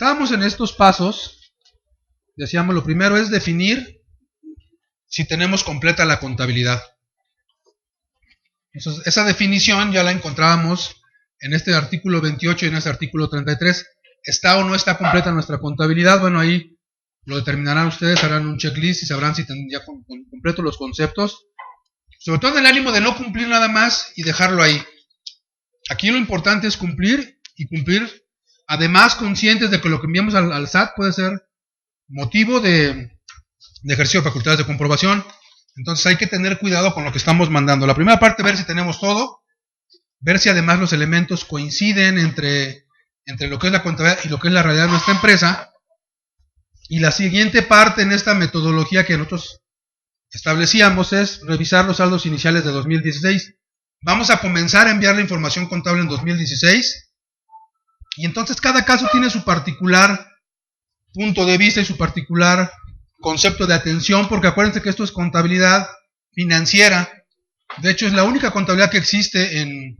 estábamos en estos pasos, decíamos, lo primero es definir si tenemos completa la contabilidad. Entonces, esa definición ya la encontrábamos en este artículo 28 y en este artículo 33. ¿Está o no está completa nuestra contabilidad? Bueno, ahí lo determinarán ustedes, harán un checklist y sabrán si tienen ya completos los conceptos. Sobre todo en el ánimo de no cumplir nada más y dejarlo ahí. Aquí lo importante es cumplir y cumplir, además conscientes de que lo que enviamos al SAT puede ser motivo de ejercicio de facultades de comprobación. Entonces hay que tener cuidado con lo que estamos mandando. La primera parte, ver si tenemos todo, ver si además los elementos coinciden entre lo que es la contabilidad y lo que es la realidad de nuestra empresa. Y la siguiente parte en esta metodología que nosotros establecíamos es revisar los saldos iniciales de 2016. Vamos a comenzar a enviar la información contable en 2016 y entonces cada caso tiene su particular punto de vista y su particular concepto de atención, porque acuérdense que esto es contabilidad financiera. De hecho, es la única contabilidad que existe en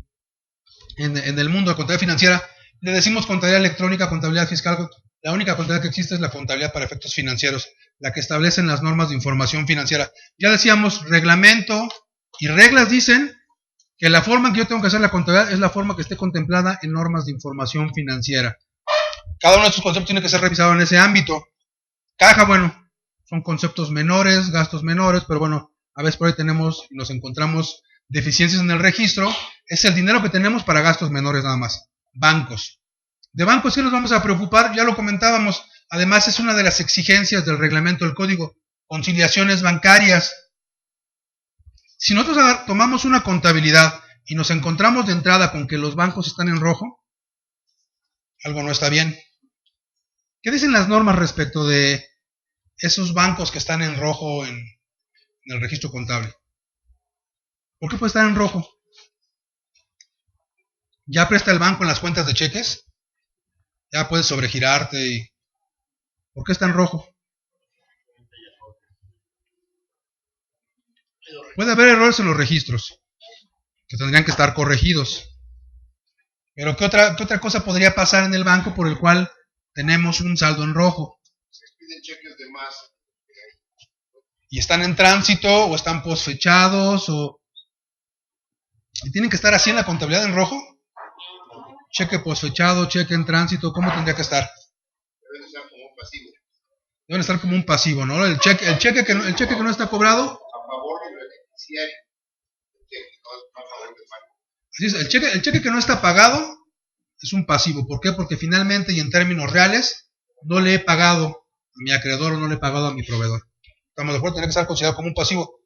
el mundo de contabilidad financiera. Le decimos contabilidad electrónica, contabilidad fiscal. La única contabilidad que existe es la contabilidad para efectos financieros, la que establecen las normas de información financiera. Ya decíamos, reglamento y reglas dicen que la forma en que yo tengo que hacer la contabilidad es la forma que esté contemplada en normas de información financiera. Cada uno de estos conceptos tiene que ser revisado en ese ámbito. Caja, bueno, son conceptos menores, gastos menores, pero bueno, a veces por ahí nos encontramos deficiencias en el registro. Es el dinero que tenemos para gastos menores nada más. Bancos. De bancos sí nos vamos a preocupar, ya lo comentábamos. Además es una de las exigencias del reglamento del código. Conciliaciones bancarias. Si nosotros tomamos una contabilidad y nos encontramos de entrada con que los bancos están en rojo, algo no está bien. ¿Qué dicen las normas respecto de esos bancos que están en rojo en el registro contable? ¿Por qué puede estar en rojo? ¿Ya presta el banco en las cuentas de cheques? ¿Ya puedes sobregirarte? ¿Por qué está en rojo? Puede haber errores en los registros que tendrían que estar corregidos. Pero ¿qué otra cosa podría pasar en el banco por el cual tenemos un saldo en rojo? Se piden cheques de más. Y están en tránsito o están posfechados y tienen que estar así en la contabilidad en rojo. Cheque posfechado, cheque en tránsito, ¿cómo tendría que estar? Deben estar como un pasivo. Deben estar como un pasivo, ¿no? El cheque que no está cobrado. A favor del beneficiario. No a favor del banco. Así es, el cheque que no está pagado es un pasivo. ¿Por qué? Porque finalmente y en términos reales no le he pagado a mi acreedor o no le he pagado a mi proveedor. Estamos de acuerdo, tiene que estar considerado como un pasivo.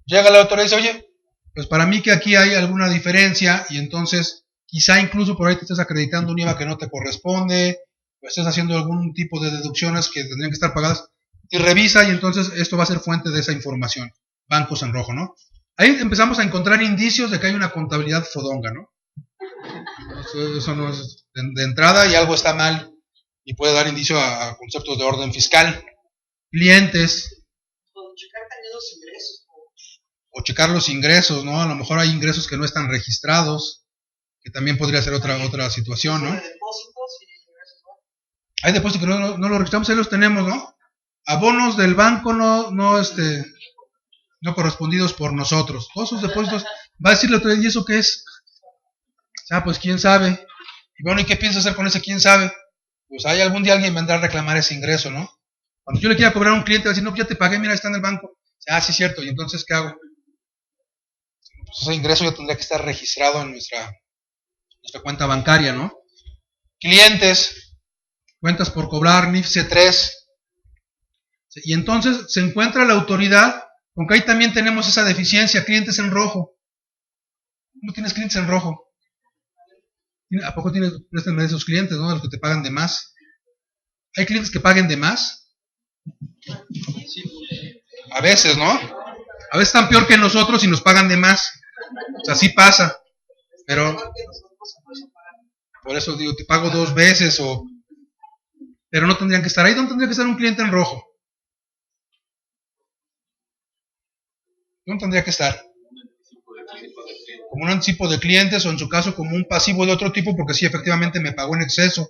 Llega la autoridad y dice, oye, pues para mí que aquí hay alguna diferencia y entonces quizá incluso por ahí te estés acreditando un IVA que no te corresponde o estés haciendo algún tipo de deducciones que tendrían que estar pagadas y revisa y entonces esto va a ser fuente de esa información. Bancos en rojo, ¿no? Ahí empezamos a encontrar indicios de que hay una contabilidad fodonga, ¿no? Eso no es de entrada y algo está mal y puede dar indicio a conceptos de orden fiscal. Clientes. O checar también los ingresos. O checar los ingresos, ¿no? A lo mejor hay ingresos que no están registrados, que también podría ser otra situación, ¿no? Depósitos y ingresos, ¿no? Hay depósitos que no los registramos, ahí los tenemos, ¿no? Abonos del banco no correspondidos por nosotros. Todos esos depósitos, va a decirle otra vez, ¿y eso qué es? Ah, pues quién sabe. Y bueno, ¿y qué piensa hacer con ese quién sabe? Pues hay algún día alguien vendrá a reclamar ese ingreso, ¿no? Cuando yo le quiera cobrar a un cliente, va a decir, no, pues ya te pagué, mira, está en el banco. Ah, sí, es cierto, ¿y entonces qué hago? Pues ese ingreso ya tendría que estar registrado en nuestra cuenta bancaria, ¿no? Clientes, cuentas por cobrar, NIF C3. Y entonces se encuentra la autoridad, aunque ahí también tenemos esa deficiencia, clientes en rojo. ¿Cómo tienes clientes en rojo? ¿A poco préstame de esos clientes, ¿no? De los que te pagan de más. ¿Hay clientes que paguen de más? A veces, ¿no? A veces están peor que nosotros y nos pagan de más. O sea, sí pasa. Pero por eso digo, te pago 2 veces pero no tendrían que estar ahí. ¿Dónde tendría que estar un cliente en rojo? ¿Dónde tendría que estar? Como un anticipo de clientes o en su caso como un pasivo de otro tipo porque sí, efectivamente me pagó en exceso.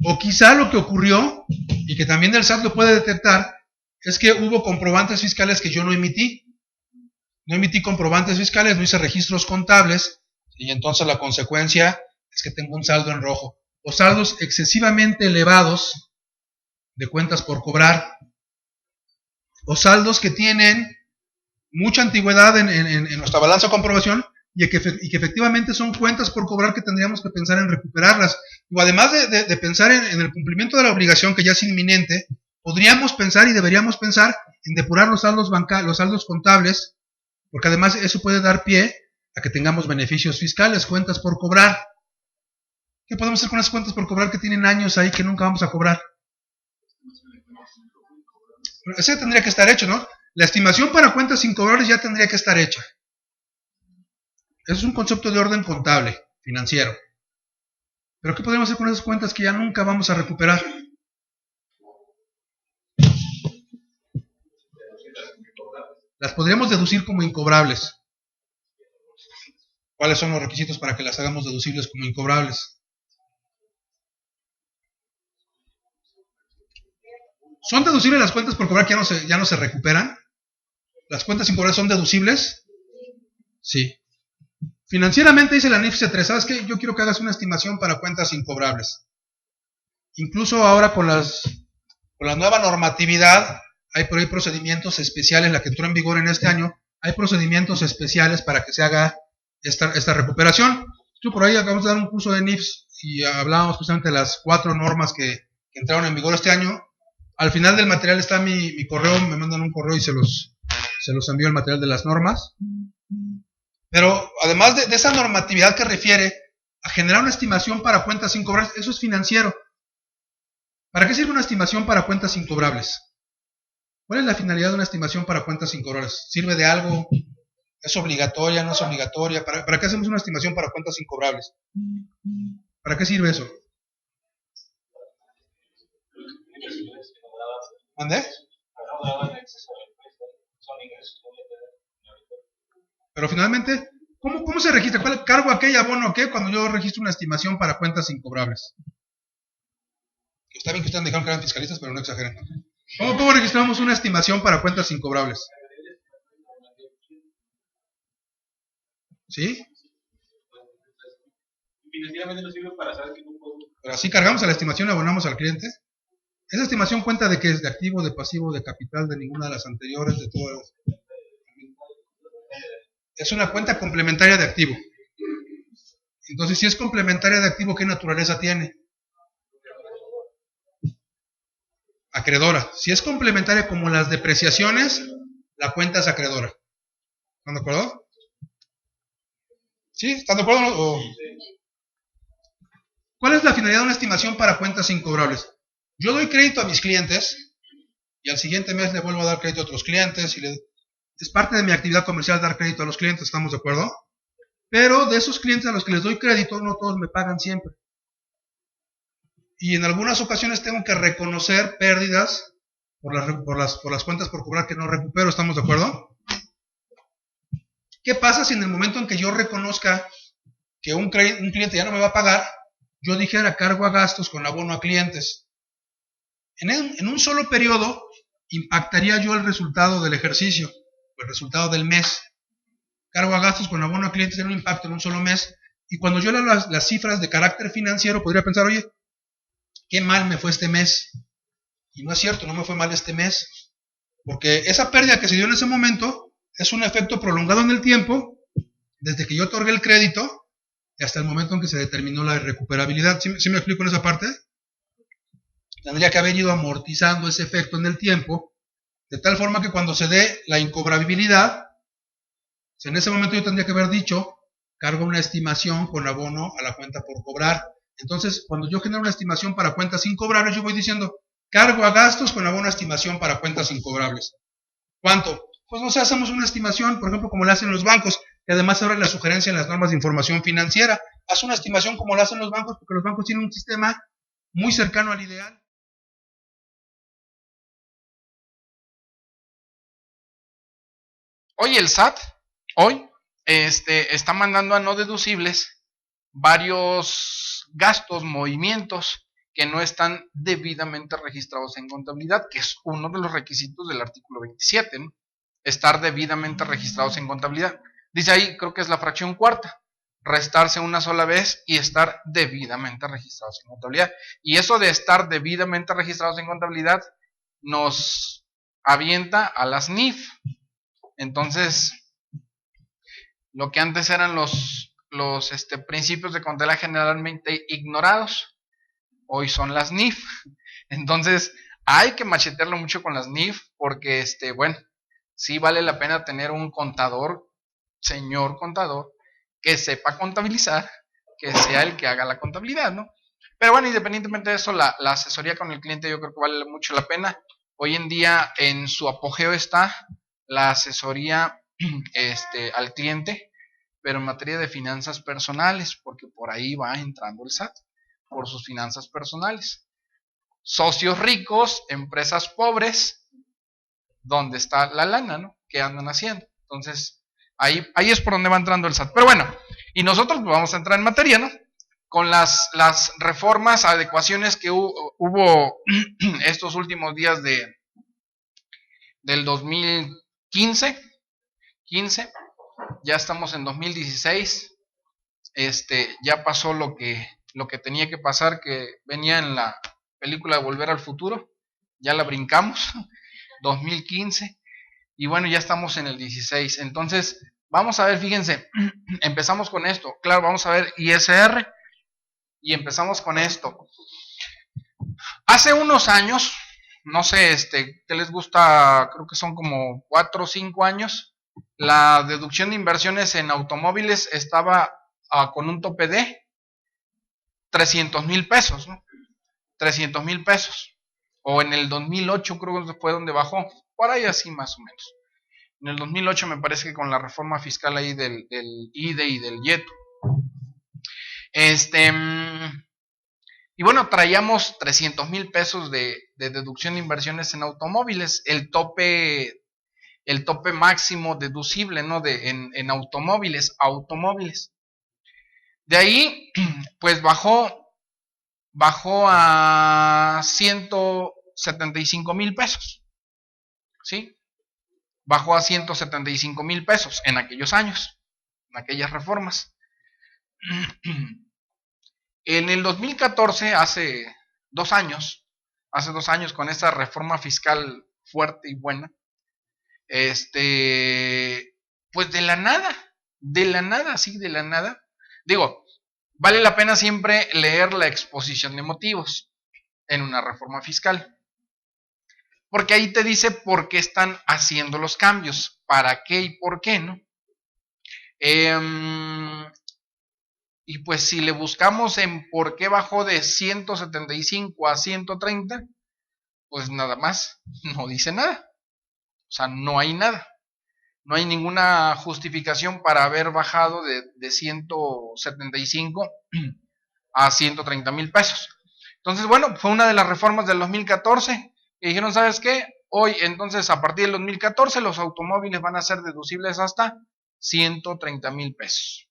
O quizá lo que ocurrió, y que también el SAT lo puede detectar, es que hubo comprobantes fiscales que yo no emití. No emití comprobantes fiscales, no hice registros contables, y entonces la consecuencia es que tengo un saldo en rojo. O saldos excesivamente elevados de cuentas por cobrar, o saldos que tienen mucha antigüedad en nuestra balanza de comprobación y que efectivamente son cuentas por cobrar que tendríamos que pensar en recuperarlas. O además de pensar en el cumplimiento de la obligación que ya es inminente, podríamos pensar y deberíamos pensar en depurar los saldos contables, porque además eso puede dar pie a que tengamos beneficios fiscales, cuentas por cobrar. ¿Qué podemos hacer con esas cuentas por cobrar que tienen años ahí que nunca vamos a cobrar? Ese tendría que estar hecho, ¿no? La estimación para cuentas incobrables ya tendría que estar hecha. Eso es un concepto de orden contable, financiero. Pero ¿qué podemos hacer con esas cuentas que ya nunca vamos a recuperar? Las podríamos deducir como incobrables. ¿Cuáles son los requisitos para que las hagamos deducibles como incobrables? ¿Son deducibles las cuentas por cobrar que ya no se recuperan? ¿Las cuentas incobrables son deducibles? Sí. Financieramente dice la NIF C3, ¿sabes qué? Yo quiero que hagas una estimación para cuentas incobrables. Incluso ahora con la nueva normatividad, hay por ahí procedimientos especiales, la que entró en vigor en este año, hay procedimientos especiales para que se haga esta recuperación. Yo por ahí acabamos de dar un curso de NIFs y hablábamos precisamente de las 4 normas que entraron en vigor este año. Al final del material está mi correo, me mandan un correo y se los envío el material de las normas. Pero además de esa normatividad que refiere a generar una estimación para cuentas incobrables, eso es financiero. ¿Para qué sirve una estimación para cuentas incobrables? ¿Cuál es la finalidad de una estimación para cuentas incobrables? ¿Sirve de algo? ¿Es obligatoria? ¿No es obligatoria? ¿Para qué hacemos una estimación para cuentas incobrables? ¿Para qué sirve eso? ¿Dónde? Pero finalmente, ¿cómo se registra? ¿Cuál cargo a qué y abono a qué cuando yo registro una estimación para cuentas incobrables? Está bien que ustedes dijeron que eran fiscalistas, pero no exageren. ¿Cómo registramos una estimación para cuentas incobrables? ¿Sí? Financieramente no sirve para saber que no puedo. Pero así cargamos a la estimación y abonamos al cliente. Esa estimación cuenta de qué es, de activo, de pasivo, de capital, de ninguna de las anteriores, de todas. Es una cuenta complementaria de activo. Entonces, si es complementaria de activo, ¿qué naturaleza tiene? Acreedora. Si es complementaria como las depreciaciones, la cuenta es acreedora. ¿Están de acuerdo? ¿Sí? ¿Están de acuerdo? ¿O? ¿Cuál es la finalidad de una estimación para cuentas incobrables? Yo doy crédito a mis clientes y al siguiente mes le vuelvo a dar crédito a otros clientes y es parte de mi actividad comercial dar crédito a los clientes, ¿estamos de acuerdo? Pero de esos clientes a los que les doy crédito, no todos me pagan siempre. Y en algunas ocasiones tengo que reconocer pérdidas por las cuentas por cobrar que no recupero, ¿estamos de acuerdo? ¿Qué pasa si en el momento en que yo reconozca que un cliente ya no me va a pagar, yo dijera cargo a gastos con abono a clientes? En un solo periodo impactaría yo el resultado del ejercicio, el resultado del mes. Cargo a gastos con abono a clientes en un impacto en un solo mes. Y cuando yo leo las cifras de carácter financiero, podría pensar, oye, qué mal me fue este mes. Y no es cierto, no me fue mal este mes. Porque esa pérdida que se dio en ese momento es un efecto prolongado en el tiempo, desde que yo otorgué el crédito hasta el momento en que se determinó la recuperabilidad. ¿Sí me explico en esa parte? Tendría que haber ido amortizando ese efecto en el tiempo, de tal forma que cuando se dé la incobrabilidad, en ese momento yo tendría que haber dicho, cargo una estimación con abono a la cuenta por cobrar. Entonces, cuando yo genero una estimación para cuentas incobrables, yo voy diciendo, cargo a gastos con abono a estimación para cuentas incobrables. ¿Cuánto? Pues no sé, hacemos una estimación, por ejemplo, como la hacen los bancos, que además ahora la sugerencia en las normas de información financiera. Haz una estimación como la hacen los bancos, porque los bancos tienen un sistema muy cercano al ideal. Hoy el SAT, está mandando a no deducibles varios gastos, movimientos que no están debidamente registrados en contabilidad, que es uno de los requisitos del artículo 27, ¿no? Estar debidamente registrados en contabilidad. Dice ahí, creo que es la fracción cuarta, restarse una sola vez y estar debidamente registrados en contabilidad. Y eso de estar debidamente registrados en contabilidad nos avienta a las NIF. Entonces, lo que antes eran los principios de contabilidad generalmente ignorados, hoy son las NIF. Entonces, hay que machetearlo mucho con las NIF porque, bueno, sí vale la pena tener un contador, señor contador, que sepa contabilizar, que sea el que haga la contabilidad, ¿no? Pero bueno, independientemente de eso, la asesoría con el cliente yo creo que vale mucho la pena. Hoy en día en su apogeo está la asesoría al cliente, pero en materia de finanzas personales, porque por ahí va entrando el SAT, por sus finanzas personales. Socios ricos, empresas pobres, ¿dónde está la lana, no? ¿Qué andan haciendo? Entonces, ahí es por donde va entrando el SAT. Pero bueno, y nosotros vamos a entrar en materia, ¿no? Con las reformas, adecuaciones que hubo estos últimos días del 2015, ya estamos en 2016, ya pasó lo que tenía que pasar, que venía en la película de Volver al Futuro, ya la brincamos, 2015, y bueno, ya estamos en el 16, entonces, vamos a ver, fíjense, empezamos con esto, claro, vamos a ver ISR, y empezamos con esto. Hace unos años, no sé, ¿qué les gusta? Creo que son como 4 o 5 años, la deducción de inversiones en automóviles estaba con un tope de 300,000 pesos, ¿no? 300,000 pesos. O en el 2008 creo que fue donde bajó, por ahí así más o menos. En el 2008 me parece que con la reforma fiscal ahí del IDE y del YETU. Y bueno, traíamos 300,000 pesos de deducción de inversiones en automóviles, el tope máximo deducible, ¿no? En automóviles. De ahí, pues bajó a 175,000 pesos, ¿sí? Bajó a 175,000 pesos en aquellos años, en aquellas reformas. En el 2014, hace 2 años, con esa reforma fiscal fuerte y buena, pues de la nada, digo, vale la pena siempre leer la exposición de motivos en una reforma fiscal, porque ahí te dice por qué están haciendo los cambios, para qué y por qué, ¿no? Y pues si le buscamos en por qué bajó de 175 a 130, pues nada más, no dice nada. O sea, no hay nada. No hay ninguna justificación para haber bajado de 175 a 130,000 pesos. Entonces, bueno, fue una de las reformas del 2014 que dijeron, ¿sabes qué? Hoy, entonces, a partir del 2014, los automóviles van a ser deducibles hasta 130,000 pesos.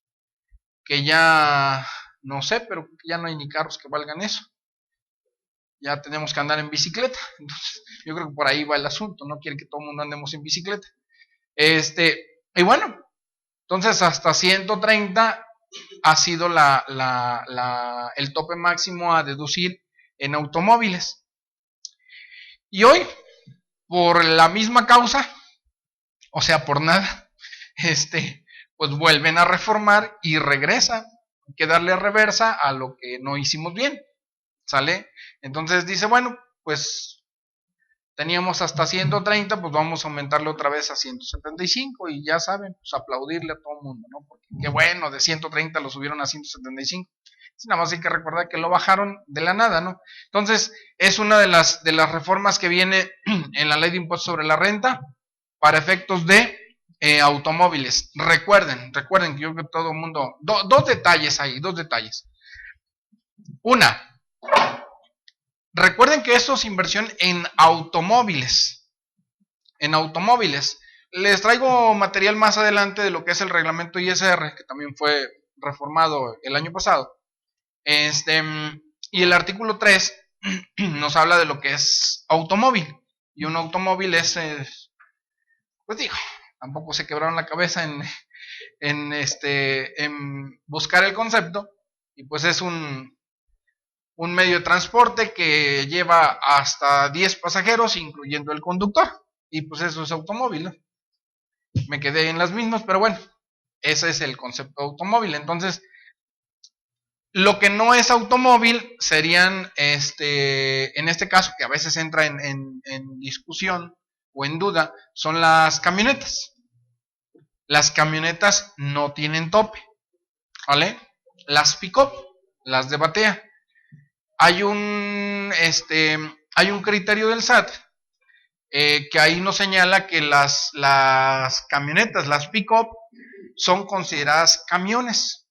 Que ya, no sé, pero ya no hay ni carros que valgan eso. Ya tenemos que andar en bicicleta. Entonces, yo creo que por ahí va el asunto. No quieren que todo el mundo andemos en bicicleta. Y bueno, entonces hasta 130 ha sido el tope máximo a deducir en automóviles. Y hoy, por la misma causa, o sea, por nada, pues vuelven a reformar y regresa. Hay que darle reversa a lo que no hicimos bien, ¿sale? Entonces dice, bueno, pues teníamos hasta 130, pues vamos a aumentarle otra vez a 175 y ya saben, pues aplaudirle a todo el mundo, ¿no? Porque qué bueno, de 130 lo subieron a 175. Nada más hay que recordar que lo bajaron de la nada, ¿no? Entonces, es una de las reformas que viene en la ley de impuestos sobre la renta para efectos de automóviles. Recuerden que yo creo que todo el mundo... Dos detalles ahí. Una, recuerden que esto es inversión en automóviles. Les traigo material más adelante de lo que es el reglamento ISR, que también fue reformado el año pasado. Y el artículo 3 nos habla de lo que es automóvil. Y un automóvil es pues digo, tampoco se quebraron la cabeza en buscar el concepto. Y pues es un medio de transporte que lleva hasta 10 pasajeros, incluyendo el conductor. Y pues eso es automóvil, ¿no? Me quedé en las mismas, pero bueno, ese es el concepto de automóvil. Entonces, lo que no es automóvil serían, en este caso, que a veces entra en discusión o en duda, son las camionetas. Las camionetas no tienen tope, ¿vale? Las pick-up, las de batea. Hay un criterio del SAT que ahí nos señala que las camionetas, las pick-up, son consideradas camiones.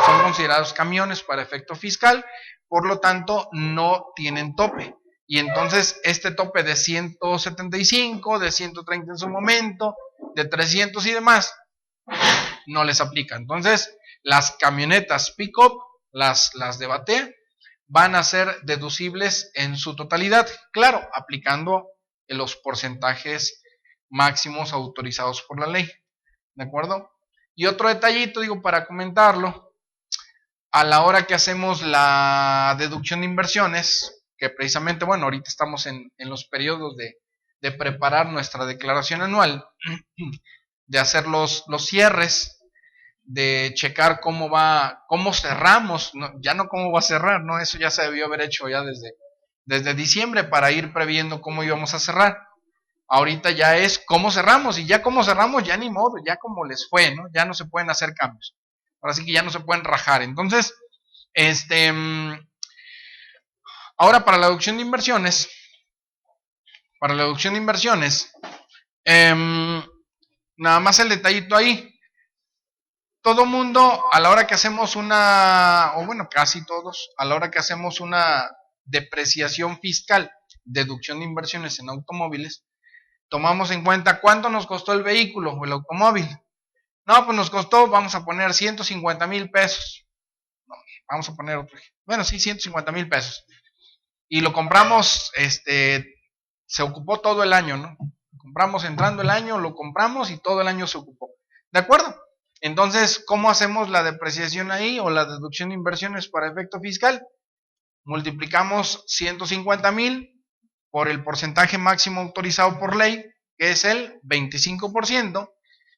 Son considerados camiones para efecto fiscal, por lo tanto no tienen tope. Y entonces este tope de 175, de 130 en su momento, de 300 y demás, no les aplica. Entonces las camionetas pick-up, las de batea, van a ser deducibles en su totalidad, claro, aplicando los porcentajes máximos autorizados por la ley, ¿de acuerdo? Y otro detallito, digo, para comentarlo, a la hora que hacemos la deducción de inversiones, que precisamente, bueno, ahorita estamos en los periodos de preparar nuestra declaración anual, de hacer los cierres, de checar cómo cerramos, ya no cómo va a cerrar, no, eso ya se debió haber hecho ya desde diciembre para ir previendo cómo íbamos a cerrar. Ahorita ya es cómo cerramos, y ya cómo cerramos, ya ni modo, ya como les fue, ¿no? Ya no se pueden hacer cambios. Ahora sí que ya no se pueden rajar. Entonces, ahora para la deducción de inversiones, nada más el detallito ahí. Todo mundo, a la hora que hacemos casi todos, a la hora que hacemos una depreciación fiscal, deducción de inversiones en automóviles, tomamos en cuenta cuánto nos costó el vehículo o el automóvil. No, pues nos costó, vamos a poner 150,000 pesos. No, vamos a poner otro. Bueno, sí, 150,000 pesos. Y lo compramos, se ocupó todo el año, ¿no? Compramos entrando el año, lo compramos y todo el año se ocupó. ¿De acuerdo? Entonces, ¿cómo hacemos la depreciación ahí o la deducción de inversiones para efecto fiscal? Multiplicamos 150,000 por el porcentaje máximo autorizado por ley, que es el 25%,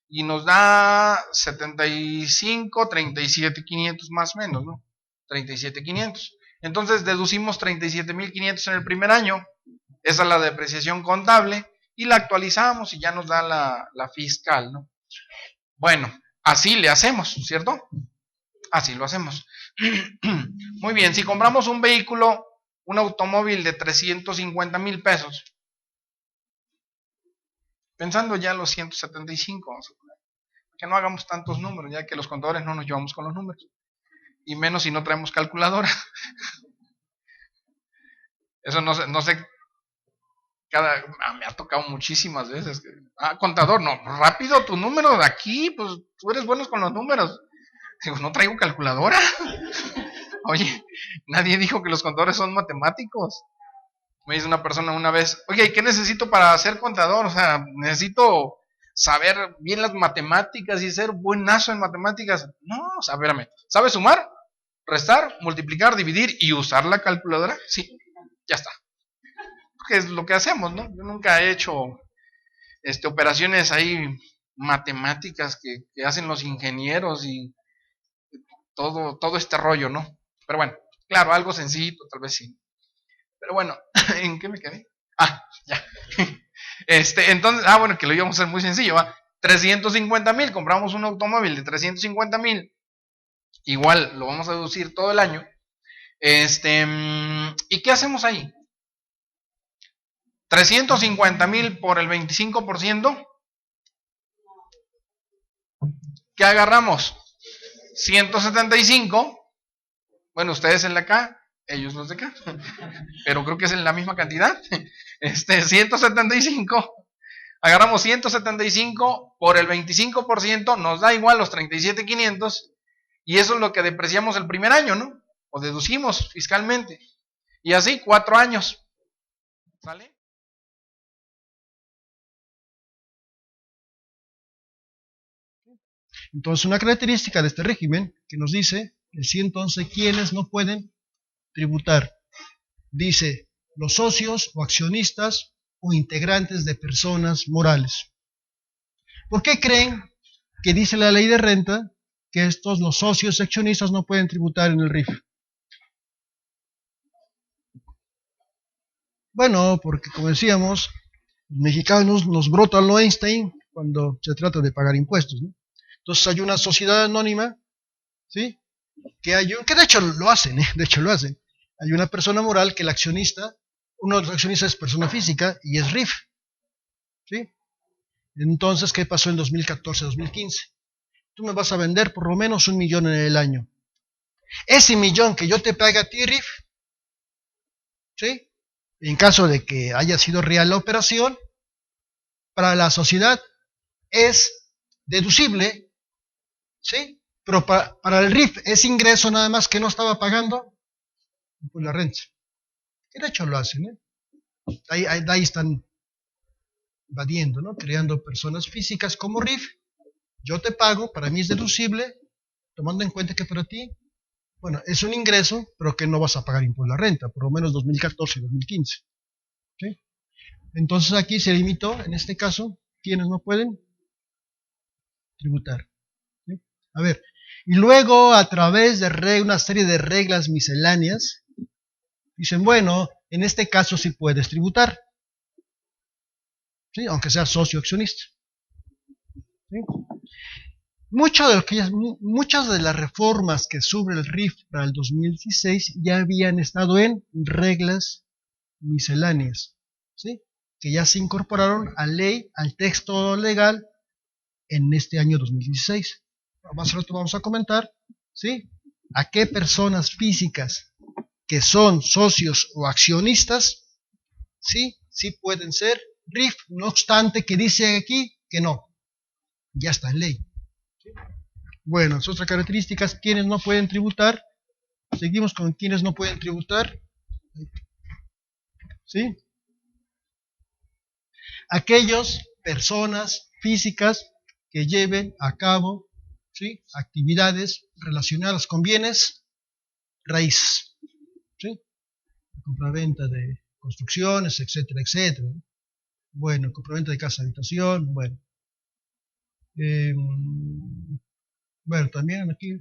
y nos da 75, 37,500 más o menos, ¿no? 37,500. Entonces deducimos 37,500 en el primer año, esa es la depreciación contable, y la actualizamos y ya nos da la fiscal, ¿no? Bueno, así le hacemos, ¿cierto? Así lo hacemos. Muy bien, si compramos un vehículo, un automóvil de 350,000 pesos, pensando ya los 175, vamos a poner, que no hagamos tantos números, ya que los contadores no nos llevamos con los números, y menos si no traemos calculadora. Eso no sé, me ha tocado muchísimas veces. Contador, no, rápido tu número de aquí, pues tú eres bueno con los números. Digo, no traigo calculadora. Oye, nadie dijo que los contadores son matemáticos. Me dice una persona una vez, oye, ¿qué necesito para ser contador? O sea, necesito saber bien las matemáticas y ser buenazo en matemáticas. No, o sea, espérame, ¿sabes sumar, restar, multiplicar, dividir y usar la calculadora? Sí, ya está. Que es lo que hacemos, ¿no? Yo nunca he hecho operaciones ahí matemáticas que hacen los ingenieros y todo este rollo, ¿no? Pero bueno, claro, algo sencillito, tal vez sí. Pero bueno, ¿en qué me quedé? Ya. Entonces, bueno, que lo íbamos a hacer muy sencillo, ¿va? 350,000, compramos un automóvil de 350,000, igual lo vamos a deducir todo el año. ¿Y qué hacemos ahí? 350,000 por el 25%, ¿qué agarramos? 175. Bueno, ustedes en la acá, ellos los de acá, pero creo que es en la misma cantidad. 175. Agarramos 175 por el 25%, nos da igual los 37,500, y eso es lo que depreciamos el primer año, ¿no? o deducimos fiscalmente. Y así 4 años. ¿Sale? Entonces, una característica de este régimen que nos dice el 111 quiénes no pueden tributar. Dice los socios o accionistas o integrantes de personas morales. ¿Por qué creen que dice la ley de renta que los socios y accionistas no pueden tributar en el RIF? Bueno, porque como decíamos, los mexicanos nos brota lo Einstein cuando se trata de pagar impuestos, ¿no? Entonces hay una sociedad anónima, ¿sí? Que de hecho lo hacen, de hecho lo hacen. Hay una persona moral que el accionista, uno de los accionistas es persona física y es RIF, ¿sí? Entonces, ¿qué pasó en 2014-2015? Tú me vas a vender por lo menos 1 millón en el año. Ese millón que yo te pague a ti, RIF, ¿sí? En caso de que haya sido real la operación, para la sociedad es deducible, ¿sí? Pero para el RIF es ingreso nada más que no estaba pagando pues la renta. Que de hecho lo hacen, ¿eh? Ahí están evadiendo, ¿no? Creando personas físicas como RIF. Yo te pago, para mí es deducible, tomando en cuenta que para ti, bueno, es un ingreso, pero que no vas a pagar impuesto a la renta, por lo menos 2014 y 2015. ¿Sí? Entonces aquí se limitó, en este caso, quienes no pueden tributar. ¿Sí? A ver, y luego a través de una serie de reglas misceláneas, dicen, bueno, en este caso sí puedes tributar, ¿sí? Aunque seas socio accionista. ¿Sí? Muchas de las reformas que sube el RIF para el 2016 ya habían estado en reglas misceláneas, ¿sí? Que ya se incorporaron al texto legal en este año 2016. Más rato vamos a comentar, ¿sí? A qué personas físicas que son socios o accionistas, sí pueden ser RIF, no obstante que dice aquí que no, ya está en ley. ¿Sí? Bueno, es otra característica, quienes no pueden tributar. Seguimos con quienes no pueden tributar. ¿Sí? Aquellas personas físicas que lleven a cabo, ¿sí?, actividades relacionadas con bienes raíces, ¿sí? Compraventa de construcciones, etcétera, etcétera. Bueno, compraventa de casa habitación, bueno. Bueno, también aquí,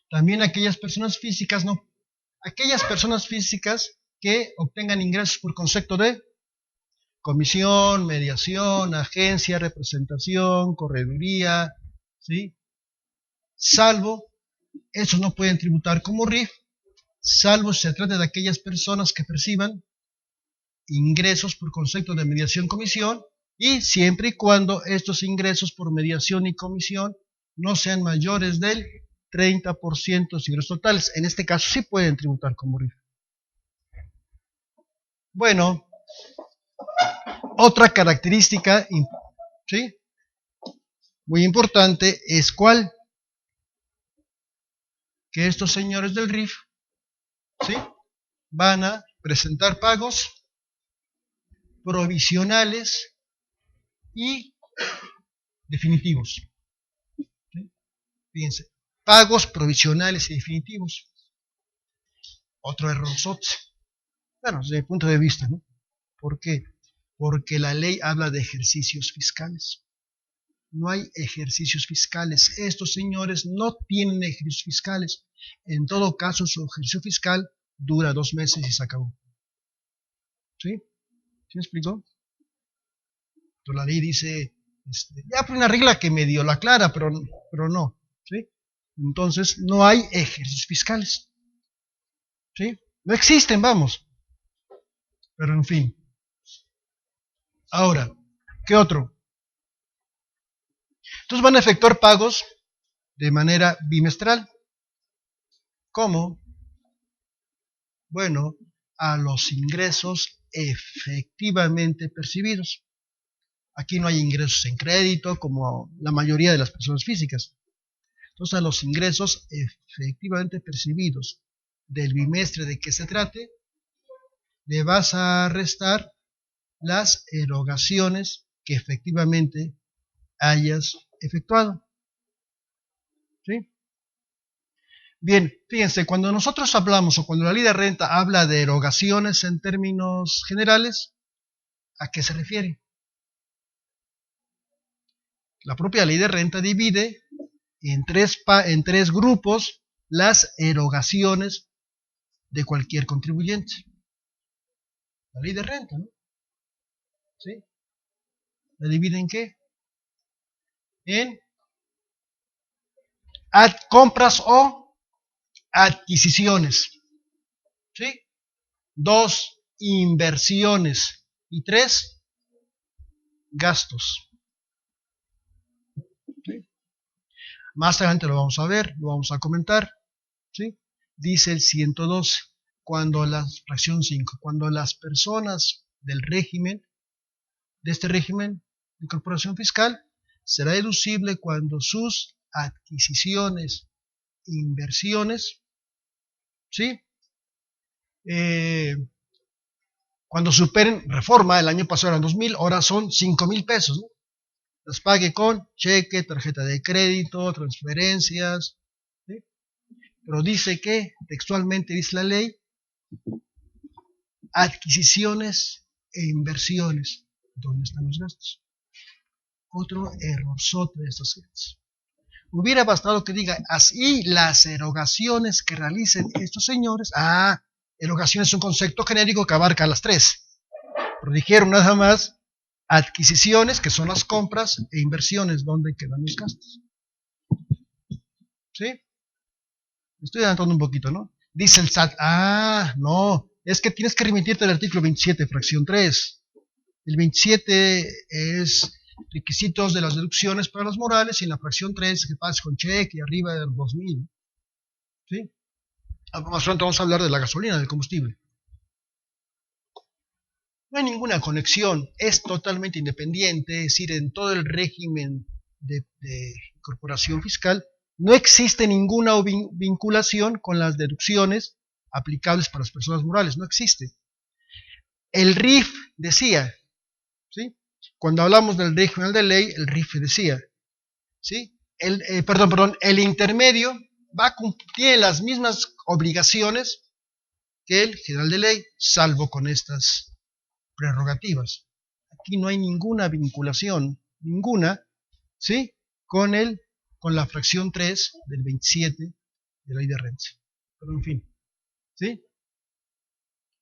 también aquellas personas físicas que obtengan ingresos por concepto de comisión, mediación, agencia, representación, correduría, ¿sí? Salvo, esos no pueden tributar como RIF, salvo si se trata de aquellas personas que perciban ingresos por concepto de mediación, comisión, y siempre y cuando estos ingresos por mediación y comisión no sean mayores del 30% de ingresos totales. En este caso sí pueden tributar como RIF. Bueno, otra característica, ¿sí?, muy importante es ¿cuál? Que estos señores del RIF, ¿sí?, van a presentar pagos provisionales y definitivos. ¿Sí? Fíjense, pagos provisionales y definitivos. Otro errorzote. Bueno, desde mi punto de vista, ¿no? ¿Por qué? Porque la ley habla de ejercicios fiscales. No hay ejercicios fiscales. Estos señores no tienen ejercicios fiscales. En todo caso, su ejercicio fiscal dura 2 meses y se acabó. ¿Sí? ¿Sí me explicó? Entonces la ley dice, ya por una regla que medio la aclara, pero no. ¿Sí? Entonces no hay ejercicios fiscales. ¿Sí? No existen, vamos. Pero en fin. Ahora, ¿qué otro? Entonces van a efectuar pagos de manera bimestral. ¿Cómo? Bueno, a los ingresos efectivamente percibidos. Aquí no hay ingresos en crédito como la mayoría de las personas físicas, Entonces, a los ingresos efectivamente percibidos del bimestre de que se trate, le vas a restar las erogaciones que efectivamente hayas efectuado. ¿Sí? Bien, fíjense, cuando nosotros hablamos o cuando la ley de renta habla de erogaciones en términos generales, ¿a qué se refiere? La propia ley de renta divide en tres grupos las erogaciones de cualquier contribuyente. La ley de renta, ¿no? ¿Sí? ¿La divide en qué? En compras o adquisiciones. ¿Sí? 2, inversiones. Y 3, gastos. ¿Sí? Más adelante lo vamos a ver, lo vamos a comentar. ¿Sí? Dice el 112, fracción 5, cuando las personas del régimen, de este régimen de incorporación fiscal, será deducible cuando sus adquisiciones, inversiones, ¿sí? Cuando superen, reforma, el año pasado eran 2,000, ahora son 5,000 pesos, ¿no? Las pague con cheque, tarjeta de crédito, transferencias, ¿sí? Pero dice que, textualmente dice la ley, adquisiciones e inversiones. ¿Dónde están los gastos? Otro errorzote de estos gentes. Hubiera bastado que diga, así las erogaciones que realicen estos señores. Erogación es un concepto genérico que abarca las tres. Pero dijeron nada más adquisiciones, que son las compras, e inversiones, donde quedan los gastos. ¿Sí? Me estoy adelantando un poquito, ¿no? Dice el SAT, no, es que tienes que remitirte al artículo 27, fracción 3. El 27 es requisitos de las deducciones para las morales, y en la fracción 3 que pases con cheque y arriba de los 2,000. ¿Sí? Más pronto vamos a hablar de la gasolina, del combustible. No hay ninguna conexión, es totalmente independiente, es decir, en todo el régimen de incorporación fiscal no existe ninguna vinculación con las deducciones aplicables para las personas morales, no existe. El RIF decía, ¿sí? Cuando hablamos del régimen de ley, el RIF decía, ¿sí? El intermedio tiene las mismas obligaciones que el general de ley, salvo con estas prerrogativas. Aquí no hay ninguna vinculación, ninguna, ¿sí? Con la fracción 3 del 27 de la ley de renta. Pero en fin, ¿sí?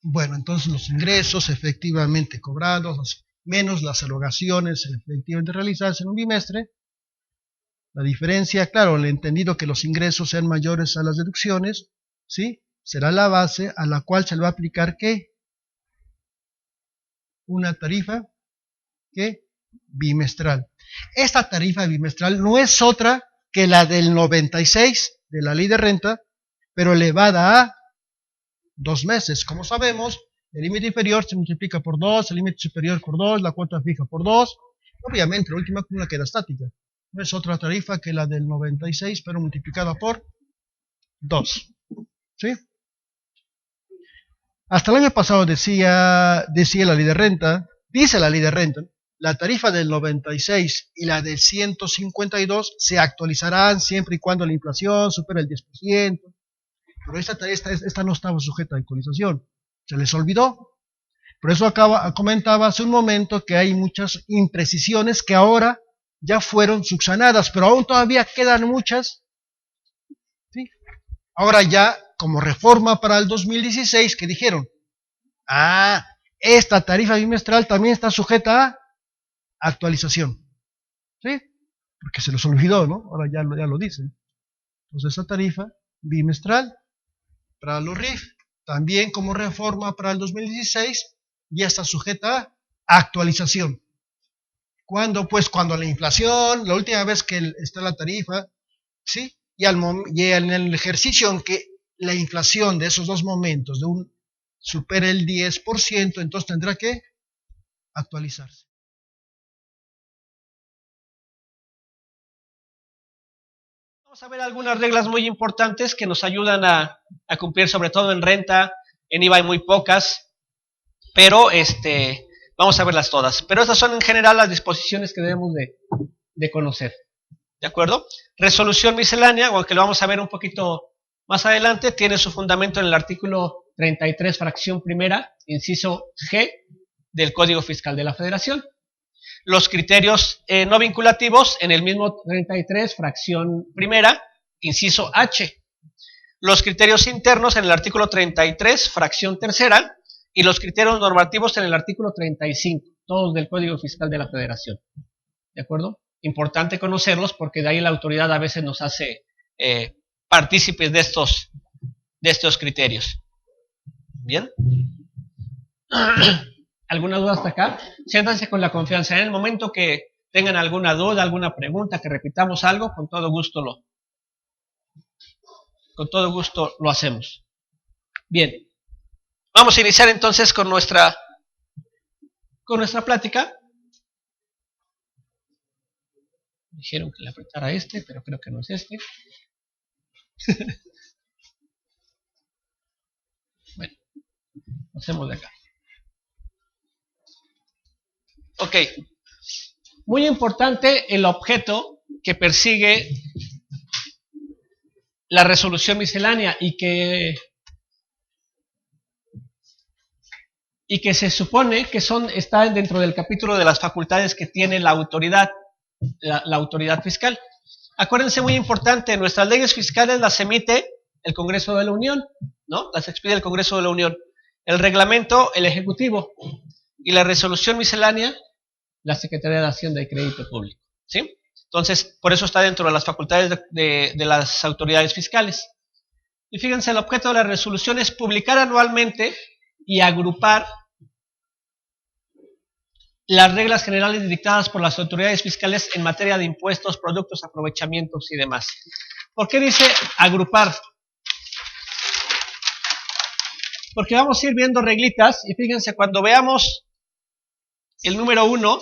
Bueno, entonces los ingresos efectivamente cobrados, menos las erogaciones efectivamente realizadas en un bimestre. La diferencia, claro, el entendido que los ingresos sean mayores a las deducciones, ¿sí? Será la base a la cual se le va a aplicar, ¿qué? Una tarifa, ¿qué? Bimestral. Esta tarifa bimestral no es otra que la del 96 de la ley de renta, pero elevada a 2 meses. Como sabemos, el límite inferior se multiplica por 2, el límite superior por 2, la cuota fija por 2. Obviamente, la última cúmula queda estática. No es otra tarifa que la del 96, pero multiplicada por 2. ¿Sí? Hasta el año pasado decía la ley de renta, dice la ley de renta, la tarifa del 96 y la del 152 se actualizarán siempre y cuando la inflación supere el 10%. Pero esta no estaba sujeta a actualización. Se les olvidó. Por eso comentaba hace un momento que hay muchas imprecisiones que ahora ya fueron subsanadas, pero aún todavía quedan muchas. ¿Sí? Ahora ya, como reforma para el 2016, que dijeron, esta tarifa bimestral también está sujeta a actualización. ¿Sí? Porque se les olvidó, ¿no? Ahora ya lo dicen. Entonces esta tarifa bimestral para los RIF, también como reforma para el 2016, ya está sujeta a actualización. ¿Cuándo? Pues cuando la inflación, la última vez que está la tarifa, ¿sí? Y en el ejercicio en que la inflación de esos dos momentos supere el 10%, entonces tendrá que actualizarse. Vamos a ver algunas reglas muy importantes que nos ayudan a cumplir, sobre todo en renta. En IVA hay muy pocas, pero vamos a verlas todas. Pero estas son en general las disposiciones que debemos de conocer. ¿De acuerdo? Resolución miscelánea, aunque lo vamos a ver un poquito más adelante, tiene su fundamento en el artículo 33, fracción primera, inciso G, del Código Fiscal de la Federación. Los criterios no vinculativos en el mismo 33, fracción primera, inciso H. Los criterios internos en el artículo 33, fracción tercera, y los criterios normativos en el artículo 35, todos del Código Fiscal de la Federación. ¿De acuerdo? Importante conocerlos porque de ahí la autoridad a veces nos hace partícipes de estos criterios. ¿Bien? ¿Alguna duda hasta acá? Siéntanse con la confianza. En el momento que tengan alguna duda, alguna pregunta, que repitamos algo, con todo gusto lo hacemos. Bien. Vamos a iniciar entonces con nuestra plática. Me dijeron que le apretara pero creo que no es este. Bueno, lo hacemos de acá. Ok. Muy importante el objeto que persigue la resolución miscelánea y que se supone que está dentro del capítulo de las facultades que tiene la autoridad, la autoridad fiscal. Acuérdense, muy importante, nuestras leyes fiscales las emite el Congreso de la Unión, ¿no? Las expide el Congreso de la Unión. El reglamento, el Ejecutivo. Y la resolución miscelánea, la Secretaría de Hacienda y Crédito Público, ¿sí? Entonces, por eso está dentro de las facultades de las autoridades fiscales. Y fíjense, el objeto de la resolución es publicar anualmente y agrupar las reglas generales dictadas por las autoridades fiscales en materia de impuestos, productos, aprovechamientos y demás. ¿Por qué dice agrupar? Porque vamos a ir viendo reglitas y fíjense, cuando veamos el número 1,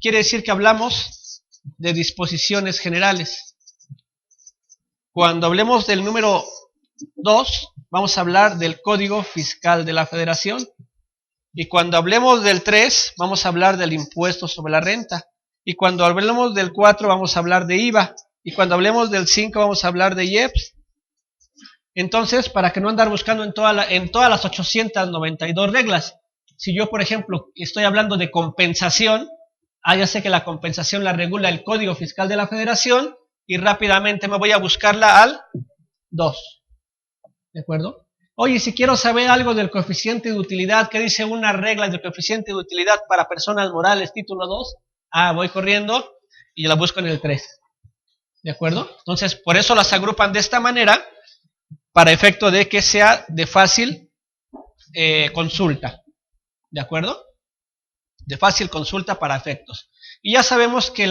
quiere decir que hablamos de disposiciones generales. Cuando hablemos del número 2, vamos a hablar del Código Fiscal de la Federación. Y cuando hablemos del 3, vamos a hablar del impuesto sobre la renta. Y cuando hablemos del 4, vamos a hablar de IVA. Y cuando hablemos del 5, vamos a hablar de IEPS. Entonces, para que no andar buscando en todas las 892 reglas, si yo, por ejemplo, estoy hablando de compensación, ya sé que la compensación la regula el Código Fiscal de la Federación y rápidamente me voy a buscarla al 2. ¿De acuerdo? Oye, si quiero saber algo del coeficiente de utilidad, ¿qué dice una regla del coeficiente de utilidad para personas morales, título 2? Voy corriendo y la busco en el 3. ¿De acuerdo? Entonces, por eso las agrupan de esta manera, para efecto de que sea de fácil consulta. ¿De acuerdo? De fácil consulta para efectos. Y ya sabemos que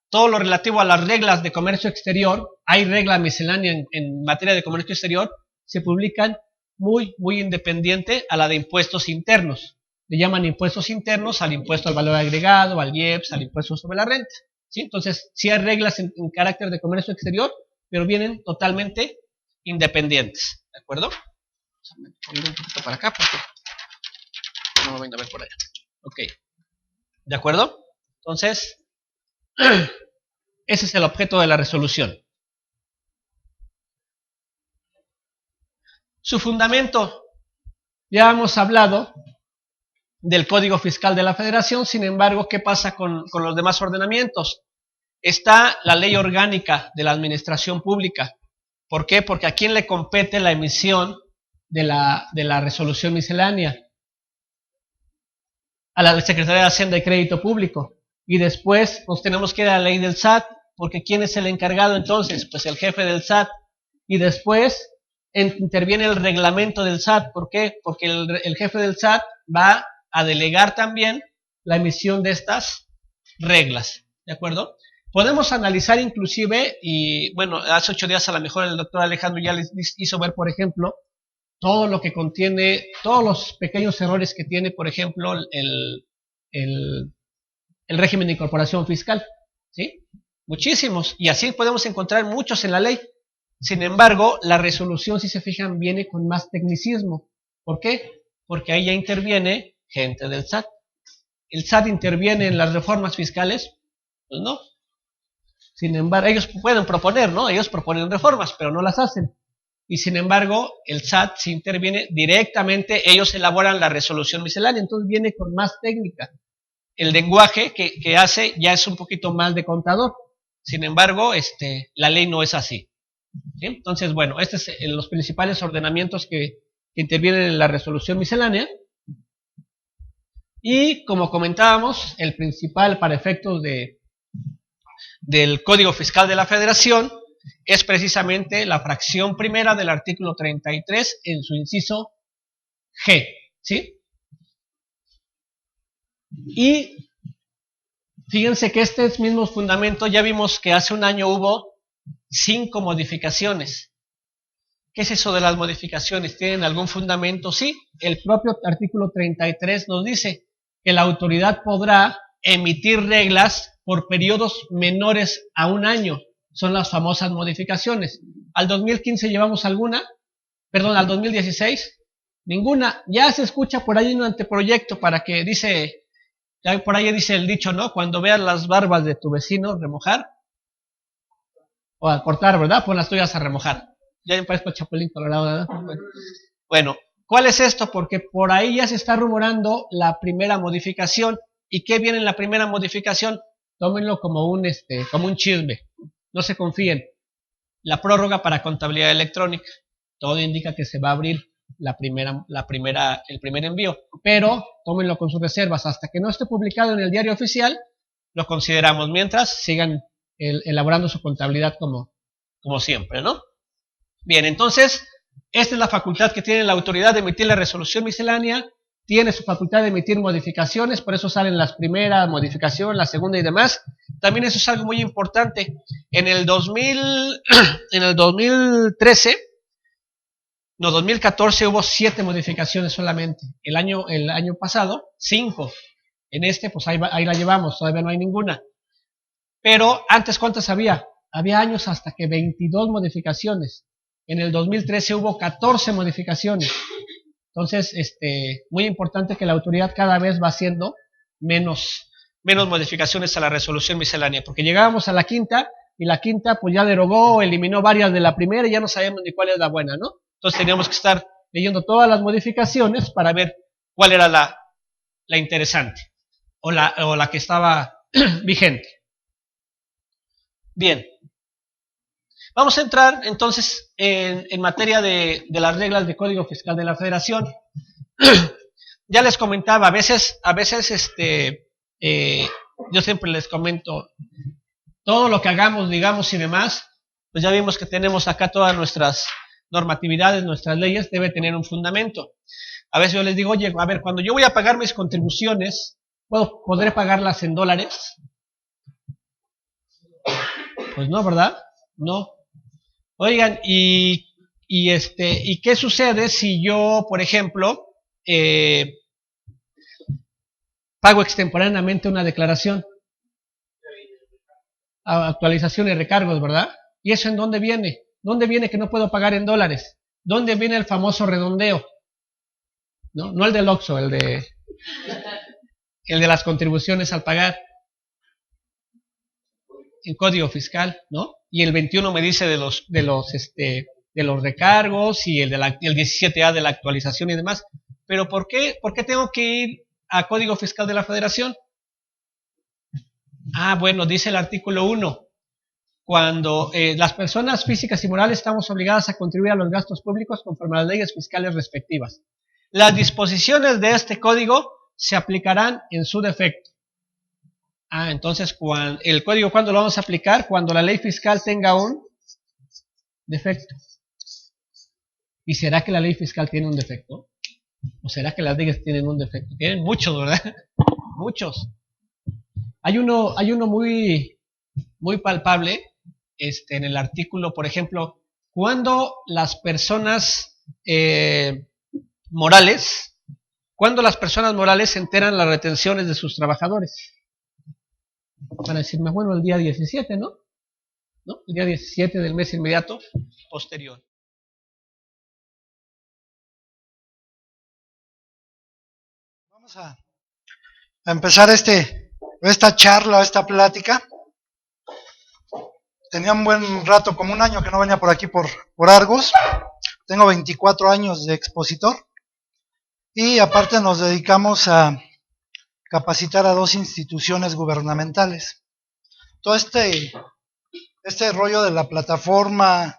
todo lo relativo a las reglas de comercio exterior, hay regla miscelánea en materia de comercio exterior, se publican muy independiente a la de impuestos internos. Le llaman impuestos internos al impuesto al valor agregado, al IEPS, al impuesto sobre la renta. ¿Sí? Entonces, sí hay reglas en carácter de comercio exterior, pero vienen totalmente independientes. ¿De acuerdo? Vamos a poner un poquito para acá porque no me ven a ver por allá. Ok. ¿De acuerdo? Entonces, ese es el objeto de la resolución. Su fundamento. Ya hemos hablado del Código Fiscal de la Federación, sin embargo, ¿qué pasa con los demás ordenamientos? Está la Ley Orgánica de la Administración Pública. ¿Por qué? Porque ¿a quién le compete la emisión de la resolución miscelánea? A la Secretaría de Hacienda y Crédito Público. Y después nos tenemos que ir a la ley del SAT, porque ¿quién es el encargado entonces? Pues el jefe del SAT. Y después interviene el reglamento del SAT. ¿Por qué? Porque el jefe del SAT va a delegar también la emisión de estas reglas. ¿De acuerdo? Podemos analizar inclusive, y bueno, hace 8 días a lo mejor el doctor Alejandro ya les hizo ver, por ejemplo, todo lo que contiene, todos los pequeños errores que tiene, por ejemplo, el régimen de incorporación fiscal, ¿sí? muchísimos, y así podemos encontrar muchos en la ley. Sin embargo, la resolución, si se fijan, viene con más tecnicismo. ¿Por qué? Porque ahí ya interviene gente del SAT. ¿El SAT interviene en las reformas fiscales? Pues no. Sin embargo, ellos pueden proponer, ¿no? Ellos proponen reformas, pero no las hacen. Y sin embargo, el SAT si interviene directamente, ellos elaboran la resolución miscelánea, entonces viene con más técnica. El lenguaje que hace ya es un poquito más de contador. Sin embargo, la ley no es así. ¿Sí? Entonces, bueno, estos son los principales ordenamientos que intervienen en la resolución miscelánea. Y como comentábamos, el principal para efectos del Código Fiscal de la Federación es precisamente la fracción primera del artículo 33 en su inciso G. ¿Sí? Y fíjense que estos mismos fundamentos, ya vimos que hace un año hubo 5 modificaciones. ¿Qué es eso de las modificaciones? ¿Tienen algún fundamento? Sí, el propio artículo 33 nos dice que la autoridad podrá emitir reglas por periodos menores a un año. Son las famosas modificaciones. ¿Al 2015 llevamos alguna? Perdón, ¿al 2016? Ninguna. Ya se escucha por ahí un anteproyecto para que dice, por ahí dice el dicho, ¿no? Cuando veas las barbas de tu vecino remojar, o a cortar, ¿verdad? Pon las tuyas a remojar. Ya me parezco Chapulín Colorado, ¿verdad? Bueno, ¿cuál es esto? Porque por ahí ya se está rumorando la primera modificación. ¿Y qué viene en la primera modificación? Tómenlo como un chisme. No se confíen. La prórroga para contabilidad electrónica. Todo indica que se va a abrir el primer envío. Pero tómenlo con sus reservas. Hasta que no esté publicado en el diario oficial, lo consideramos. Mientras sigan elaborando su contabilidad como siempre, ¿no? Bien, entonces, esta es la facultad que tiene la autoridad de emitir la resolución miscelánea. Tiene su facultad de emitir modificaciones, por eso salen las primeras, modificación, la segunda y demás. También eso es algo muy importante. En el 2014 hubo 7 modificaciones solamente. El año pasado, 5. En pues ahí la llevamos, todavía no hay ninguna. Pero antes, ¿cuántas había? Había años hasta que 22 modificaciones. En el 2013 hubo 14 modificaciones. Entonces, muy importante que la autoridad cada vez va haciendo menos modificaciones a la resolución miscelánea, porque llegábamos a la quinta, y la quinta pues ya derogó, eliminó varias de la primera, y ya no sabemos ni cuál es la buena, ¿no? Entonces teníamos que estar leyendo todas las modificaciones para ver cuál era la interesante, o la que estaba vigente. Bien. Vamos a entrar entonces en materia de las reglas de Código Fiscal de la Federación. Ya les comentaba, a veces yo siempre les comento, todo lo que hagamos, digamos y demás, pues ya vimos que tenemos acá todas nuestras normatividades, nuestras leyes, debe tener un fundamento. A veces yo les digo, oye, a ver, cuando yo voy a pagar mis contribuciones, ¿podré pagarlas en dólares? Pues no, ¿verdad? No. Oigan, ¿y qué sucede si yo, por ejemplo, pago extemporáneamente una declaración? Actualización y recargos, ¿verdad? ¿Y eso en dónde viene? ¿Dónde viene que no puedo pagar en dólares? ¿Dónde viene el famoso redondeo? No el del Oxxo, el de las contribuciones al pagar. En Código Fiscal, ¿no? Y el 21 me dice de los recargos y el 17A de la actualización y demás. Pero ¿por qué tengo que ir a Código Fiscal de la Federación? Bueno, dice el artículo 1. Cuando las personas físicas y morales estamos obligadas a contribuir a los gastos públicos conforme a las leyes fiscales respectivas. Las disposiciones de este código se aplicarán en su defecto. Entonces, el código, ¿cuándo lo vamos a aplicar? Cuando la ley fiscal tenga un defecto. ¿Y será que la ley fiscal tiene un defecto? ¿O será que las leyes tienen un defecto? Tienen muchos, ¿verdad? Muchos. Hay uno muy, muy palpable en el artículo, por ejemplo, cuando las personas morales se enteran las retenciones de sus trabajadores. Van a decirme, bueno, el día 17, ¿no? ¿no? El día 17 del mes inmediato posterior. Vamos a empezar esta charla, esta plática. Tenía un buen rato, como un año que no venía por aquí por Argos. Tengo 24 años de expositor y aparte nos dedicamos a capacitar a 2 instituciones gubernamentales. Todo este rollo de la plataforma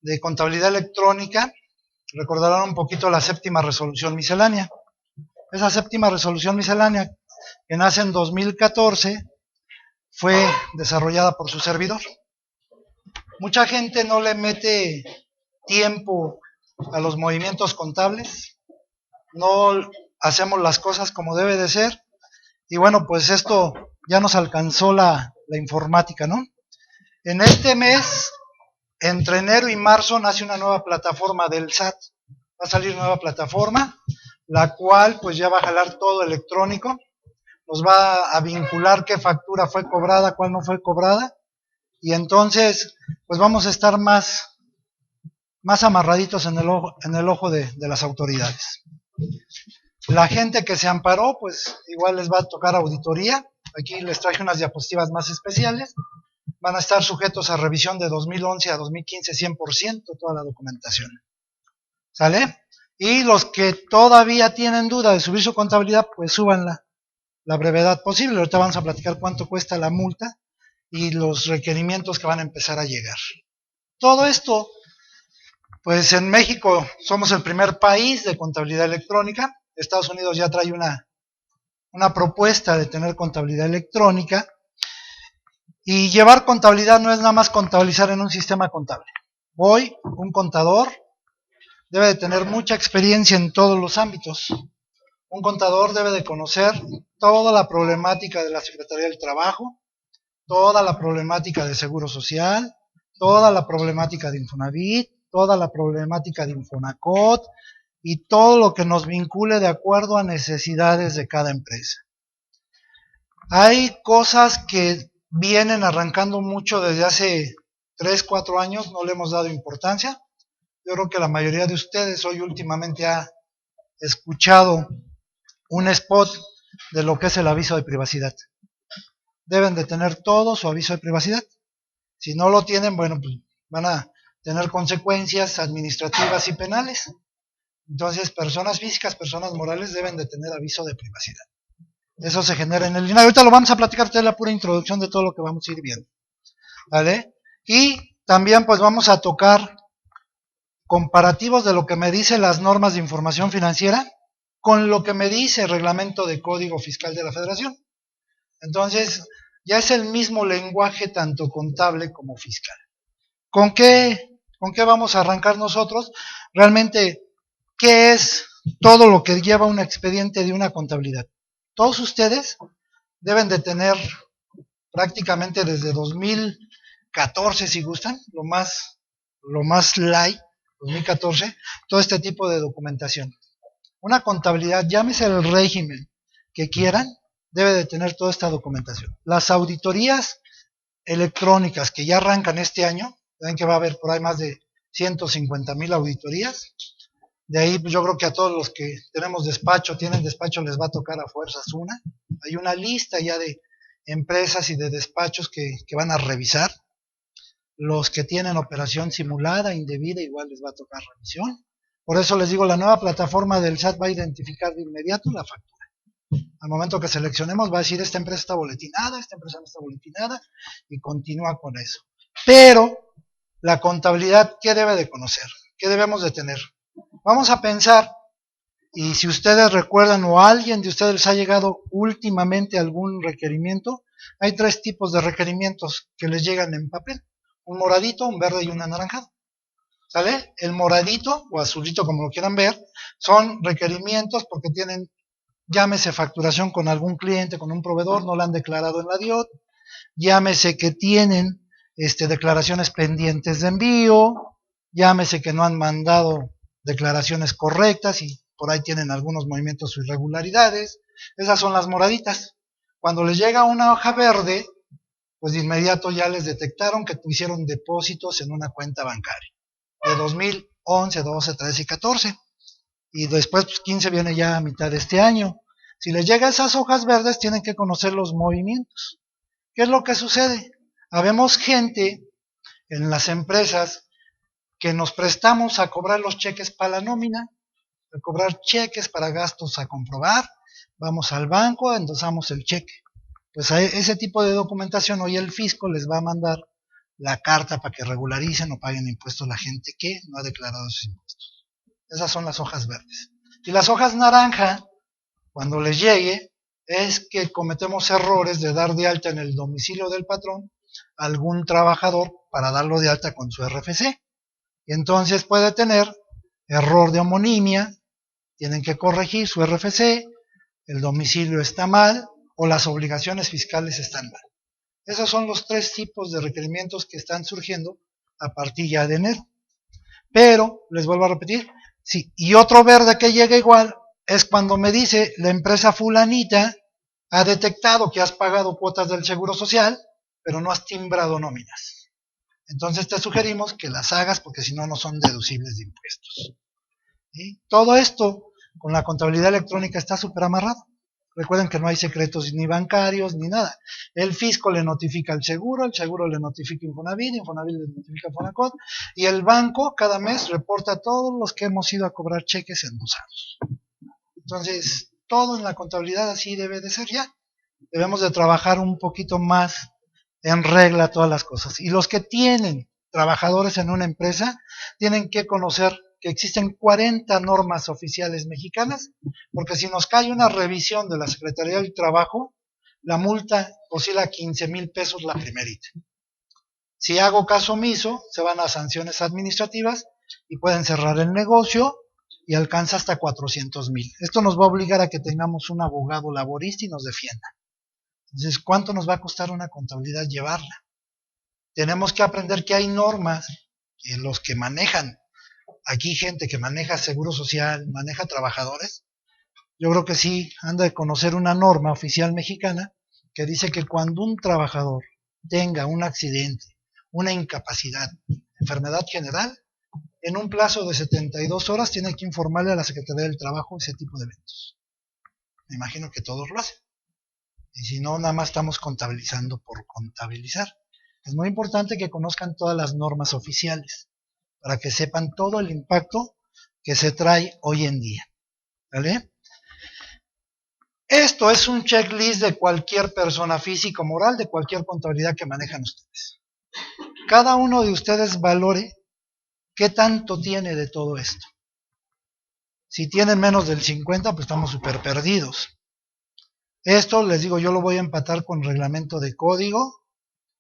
de contabilidad electrónica, recordarán un poquito la séptima resolución miscelánea. Esa séptima resolución miscelánea, que nace en 2014, fue desarrollada por su servidor. Mucha gente no le mete tiempo a los movimientos contables, no hacemos las cosas como debe de ser, y bueno, pues esto ya nos alcanzó la informática, ¿no? En este mes, entre enero y marzo, nace una nueva plataforma del SAT. Va a salir nueva plataforma, la cual pues ya va a jalar todo electrónico, nos va a vincular qué factura fue cobrada, cuál no fue cobrada, y entonces pues vamos a estar más amarraditos en el ojo de las autoridades. La gente que se amparó, pues igual les va a tocar auditoría. Aquí les traje unas diapositivas más especiales. Van a estar sujetos a revisión de 2011 a 2015, 100% toda la documentación. ¿Sale? Y los que todavía tienen duda de subir su contabilidad, pues súbanla la brevedad posible. Ahorita vamos a platicar cuánto cuesta la multa y los requerimientos que van a empezar a llegar. Todo esto, pues en México somos el primer país de contabilidad electrónica. Estados Unidos ya trae una propuesta de tener contabilidad electrónica. Y llevar contabilidad no es nada más contabilizar en un sistema contable. Hoy, un contador debe de tener mucha experiencia en todos los ámbitos. Un contador debe de conocer toda la problemática de la Secretaría del Trabajo, toda la problemática de Seguro Social, toda la problemática de Infonavit, toda la problemática de Infonacot y todo lo que nos vincule de acuerdo a necesidades de cada empresa. Hay cosas que vienen arrancando mucho desde hace 3, 4 años, no le hemos dado importancia. Yo creo que la mayoría de ustedes hoy últimamente ha escuchado un spot de lo que es el aviso de privacidad. Deben de tener todo su aviso de privacidad. Si no lo tienen, bueno, pues van a tener consecuencias administrativas y penales. Entonces, personas físicas, personas morales deben de tener aviso de privacidad. Eso se genera en el INAI. Ahorita lo vamos a platicar, esta es la pura introducción de todo lo que vamos a ir viendo. ¿Vale? Y también pues vamos a tocar comparativos de lo que me dicen las normas de información financiera con lo que me dice el reglamento de Código Fiscal de la Federación. Entonces, ya es el mismo lenguaje tanto contable como fiscal. ¿Con qué vamos a arrancar nosotros? Realmente, ¿qué es todo lo que lleva un expediente de una contabilidad? Todos ustedes deben de tener prácticamente desde 2014, si gustan, lo más light, 2014, todo este tipo de documentación. Una contabilidad, llámese el régimen que quieran, debe de tener toda esta documentación. Las auditorías electrónicas que ya arrancan este año, saben que va a haber por ahí más de 150,000 auditorías. De ahí pues, yo creo que a todos los que tienen despacho, les va a tocar a fuerzas una. Hay una lista ya de empresas y de despachos que van a revisar. Los que tienen operación simulada, indebida, igual les va a tocar revisión. Por eso les digo, la nueva plataforma del SAT va a identificar de inmediato la factura. Al momento que seleccionemos va a decir, esta empresa está boletinada, esta empresa no está boletinada, y continúa con eso. Pero, la contabilidad, ¿qué debe de conocer? ¿Qué debemos de tener? Vamos a pensar, y si ustedes recuerdan o alguien de ustedes les ha llegado últimamente algún requerimiento, hay 3 tipos de requerimientos que les llegan en papel. Un moradito, un verde y un anaranjado. ¿Sale? El moradito o azulito, como lo quieran ver, son requerimientos porque tienen, llámese facturación con algún cliente, con un proveedor, no la han declarado en la DIOT, llámese que tienen declaraciones pendientes de envío, llámese que no han mandado declaraciones correctas y por ahí tienen algunos movimientos o irregularidades. Esas son las moraditas. Cuando les llega una hoja verde, pues de inmediato ya les detectaron que hicieron depósitos en una cuenta bancaria de 2011, 12, 13 y 14. Y después, pues 15 viene ya a mitad de este año. Si les llega esas hojas verdes, tienen que conocer los movimientos. ¿Qué es lo que sucede? Habemos gente en las empresas que nos prestamos a cobrar los cheques para la nómina, a cobrar cheques para gastos a comprobar, vamos al banco, endosamos el cheque. Pues a ese tipo de documentación hoy el fisco les va a mandar la carta para que regularicen o paguen impuestos a la gente que no ha declarado sus impuestos. Esas son las hojas verdes. Y las hojas naranja, cuando les llegue, es que cometemos errores de dar de alta en el domicilio del patrón a algún trabajador para darlo de alta con su RFC. Y entonces puede tener error de homonimia, tienen que corregir su RFC, el domicilio está mal o las obligaciones fiscales están mal. Esos son los 3 tipos de requerimientos que están surgiendo a partir ya de enero. Pero, les vuelvo a repetir, sí, y otro verde que llega igual es cuando me dice la empresa fulanita ha detectado que has pagado cuotas del Seguro Social, pero no has timbrado nóminas. Entonces te sugerimos que las hagas porque si no, no son deducibles de impuestos. ¿Sí? Todo esto con la contabilidad electrónica está súper amarrado. Recuerden que no hay secretos ni bancarios ni nada. El fisco le notifica al seguro, el seguro le notifica Infonavit, Infonavit le notifica Fonacot y el banco cada mes reporta a todos los que hemos ido a cobrar cheques endosados. Entonces, todo en la contabilidad así debe de ser ya. Debemos de trabajar un poquito más en regla todas las cosas. Y los que tienen trabajadores en una empresa tienen que conocer que existen 40 normas oficiales mexicanas, porque si nos cae una revisión de la Secretaría del Trabajo, la multa oscila a 15,000 pesos la primerita. Si hago caso omiso, se van a sanciones administrativas y pueden cerrar el negocio y alcanza hasta 400,000. Esto nos va a obligar a que tengamos un abogado laborista y nos defienda. Entonces, ¿cuánto nos va a costar una contabilidad llevarla? Tenemos que aprender que hay normas que los que manejan, aquí gente que maneja seguro social, maneja trabajadores, yo creo que sí han de conocer una norma oficial mexicana que dice que cuando un trabajador tenga un accidente, una incapacidad, enfermedad general, en un plazo de 72 horas tiene que informarle a la Secretaría del Trabajo ese tipo de eventos. Me imagino que todos lo hacen. Y si no, nada más estamos contabilizando por contabilizar. Es muy importante que conozcan todas las normas oficiales para que sepan todo el impacto que se trae hoy en día. ¿Vale? Esto es un checklist de cualquier persona física o moral, de cualquier contabilidad que manejan ustedes. Cada uno de ustedes valore qué tanto tiene de todo esto. Si tienen menos del 50, pues estamos súper perdidos. Esto, les digo, yo lo voy a empatar con reglamento de código,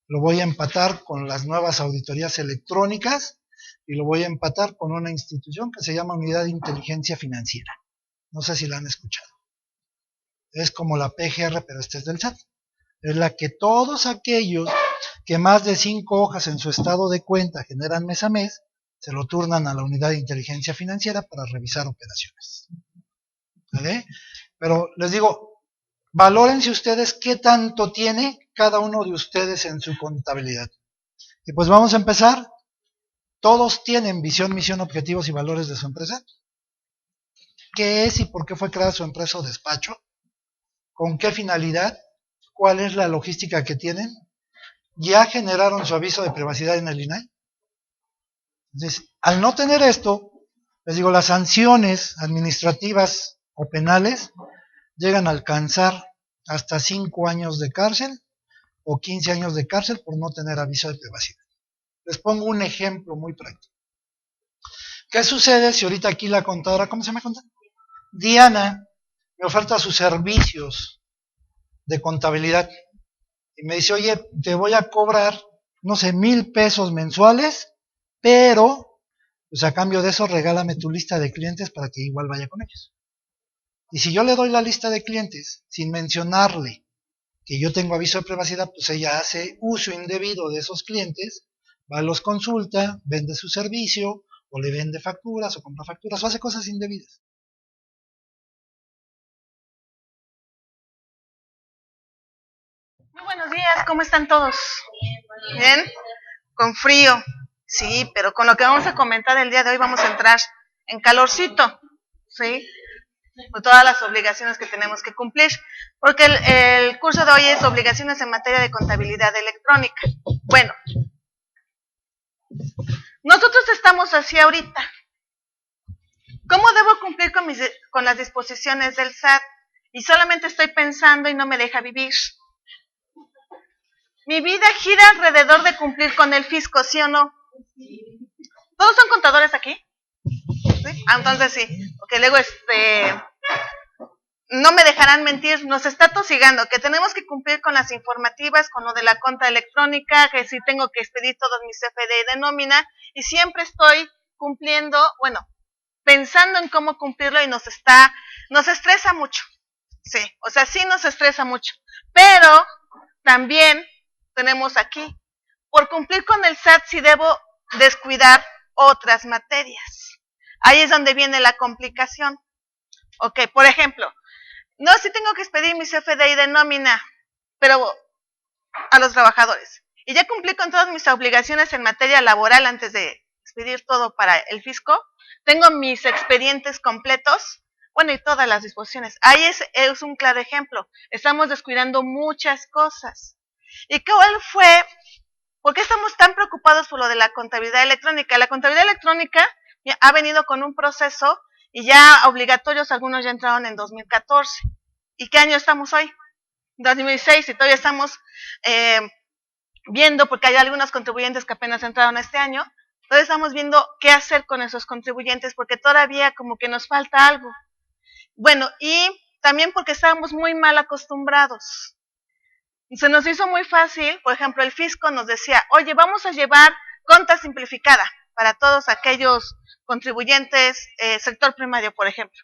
lo voy a empatar con las nuevas auditorías electrónicas y lo voy a empatar con una institución que se llama Unidad de Inteligencia Financiera. No sé si la han escuchado. Es como la PGR, pero esta es del SAT. Es la que todos aquellos que más de 5 hojas en su estado de cuenta generan mes a mes, se lo turnan a la Unidad de Inteligencia Financiera para revisar operaciones. ¿Vale? Pero les digo, valórense ustedes qué tanto tiene cada uno de ustedes en su contabilidad. Y pues vamos a empezar. Todos tienen visión, misión, objetivos y valores de su empresa. ¿Qué es y por qué fue creada su empresa o despacho? ¿Con qué finalidad? ¿Cuál es la logística que tienen? ¿Ya generaron su aviso de privacidad en el INAI? Entonces, al no tener esto, les digo, las sanciones administrativas o penales llegan a alcanzar hasta 5 años de cárcel o 15 años de cárcel por no tener aviso de privacidad. Les pongo un ejemplo muy práctico. ¿Qué sucede si ahorita aquí la contadora, ¿cómo se llama contadora? Diana me oferta sus servicios de contabilidad y me dice, oye, te voy a cobrar, no sé, 1,000 pesos mensuales, pero pues a cambio de eso regálame tu lista de clientes para que igual vaya con ellos. Y si yo le doy la lista de clientes sin mencionarle que yo tengo aviso de privacidad, pues ella hace uso indebido de esos clientes, va, los consulta, vende su servicio, o le vende facturas, o compra facturas, o hace cosas indebidas. Muy buenos días. días, ¿cómo están todos? ¿Bien? Con frío, sí, pero con lo que vamos a comentar el día de hoy vamos a entrar en calorcito, ¿sí? Con todas las obligaciones que tenemos que cumplir, porque el curso de hoy es obligaciones en materia de contabilidad electrónica. Bueno, nosotros estamos así ahorita. ¿Cómo debo cumplir con las disposiciones del SAT? Y solamente estoy pensando y no me deja vivir. Mi vida gira alrededor de cumplir con el fisco, ¿sí o no? ¿Todos son contadores aquí? ¿Sí? Ah, entonces sí, porque luego no me dejarán mentir, nos está tosigando, que tenemos que cumplir con las informativas, con lo de la cuenta electrónica, que sí tengo que expedir todos mis CFDI de nómina, y siempre estoy cumpliendo, bueno, pensando en cómo cumplirlo y nos estresa mucho. Sí, o sea, sí nos estresa mucho. Pero también tenemos aquí, por cumplir con el SAT sí debo descuidar otras materias. Ahí es donde viene la complicación. Ok, por ejemplo, no, sí tengo que expedir mi CFDI de nómina, pero a los trabajadores. Y ya cumplí con todas mis obligaciones en materia laboral antes de expedir todo para el fisco. Tengo mis expedientes completos, bueno, y todas las disposiciones. Ahí es un claro ejemplo. Estamos descuidando muchas cosas. ¿Y cuál fue? ¿Por qué estamos tan preocupados por lo de la contabilidad electrónica? La contabilidad electrónica ha venido con un proceso y ya obligatorios, algunos ya entraron en 2014. ¿Y qué año estamos hoy? 2006, y todavía estamos viendo, porque hay algunos contribuyentes que apenas entraron este año, todavía estamos viendo qué hacer con esos contribuyentes, porque todavía como que nos falta algo. Bueno, y también porque estábamos muy mal acostumbrados. Se nos hizo muy fácil, por ejemplo, el fisco nos decía, oye, vamos a llevar cuenta simplificada para todos aquellos contribuyentes, sector primario, por ejemplo.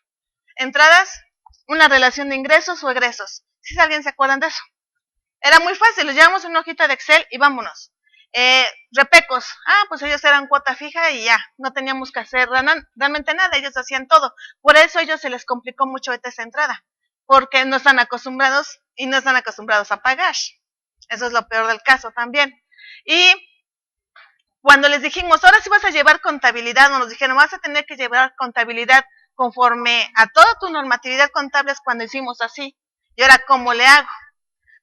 Entradas, una relación de ingresos o egresos. ¿Si alguien se acuerdan de eso? Era muy fácil, los llevamos en una hojita de Excel y vámonos. Repecos, pues ellos eran cuota fija y ya, no teníamos que hacer realmente nada, ellos hacían todo. Por eso a ellos se les complicó mucho esa entrada, porque no están acostumbrados y no están acostumbrados a pagar. Eso es lo peor del caso también. Y cuando les dijimos, ahora sí vas a llevar contabilidad, nos dijeron, vas a tener que llevar contabilidad conforme a toda tu normatividad contable, es cuando hicimos así. Y ahora, ¿cómo le hago?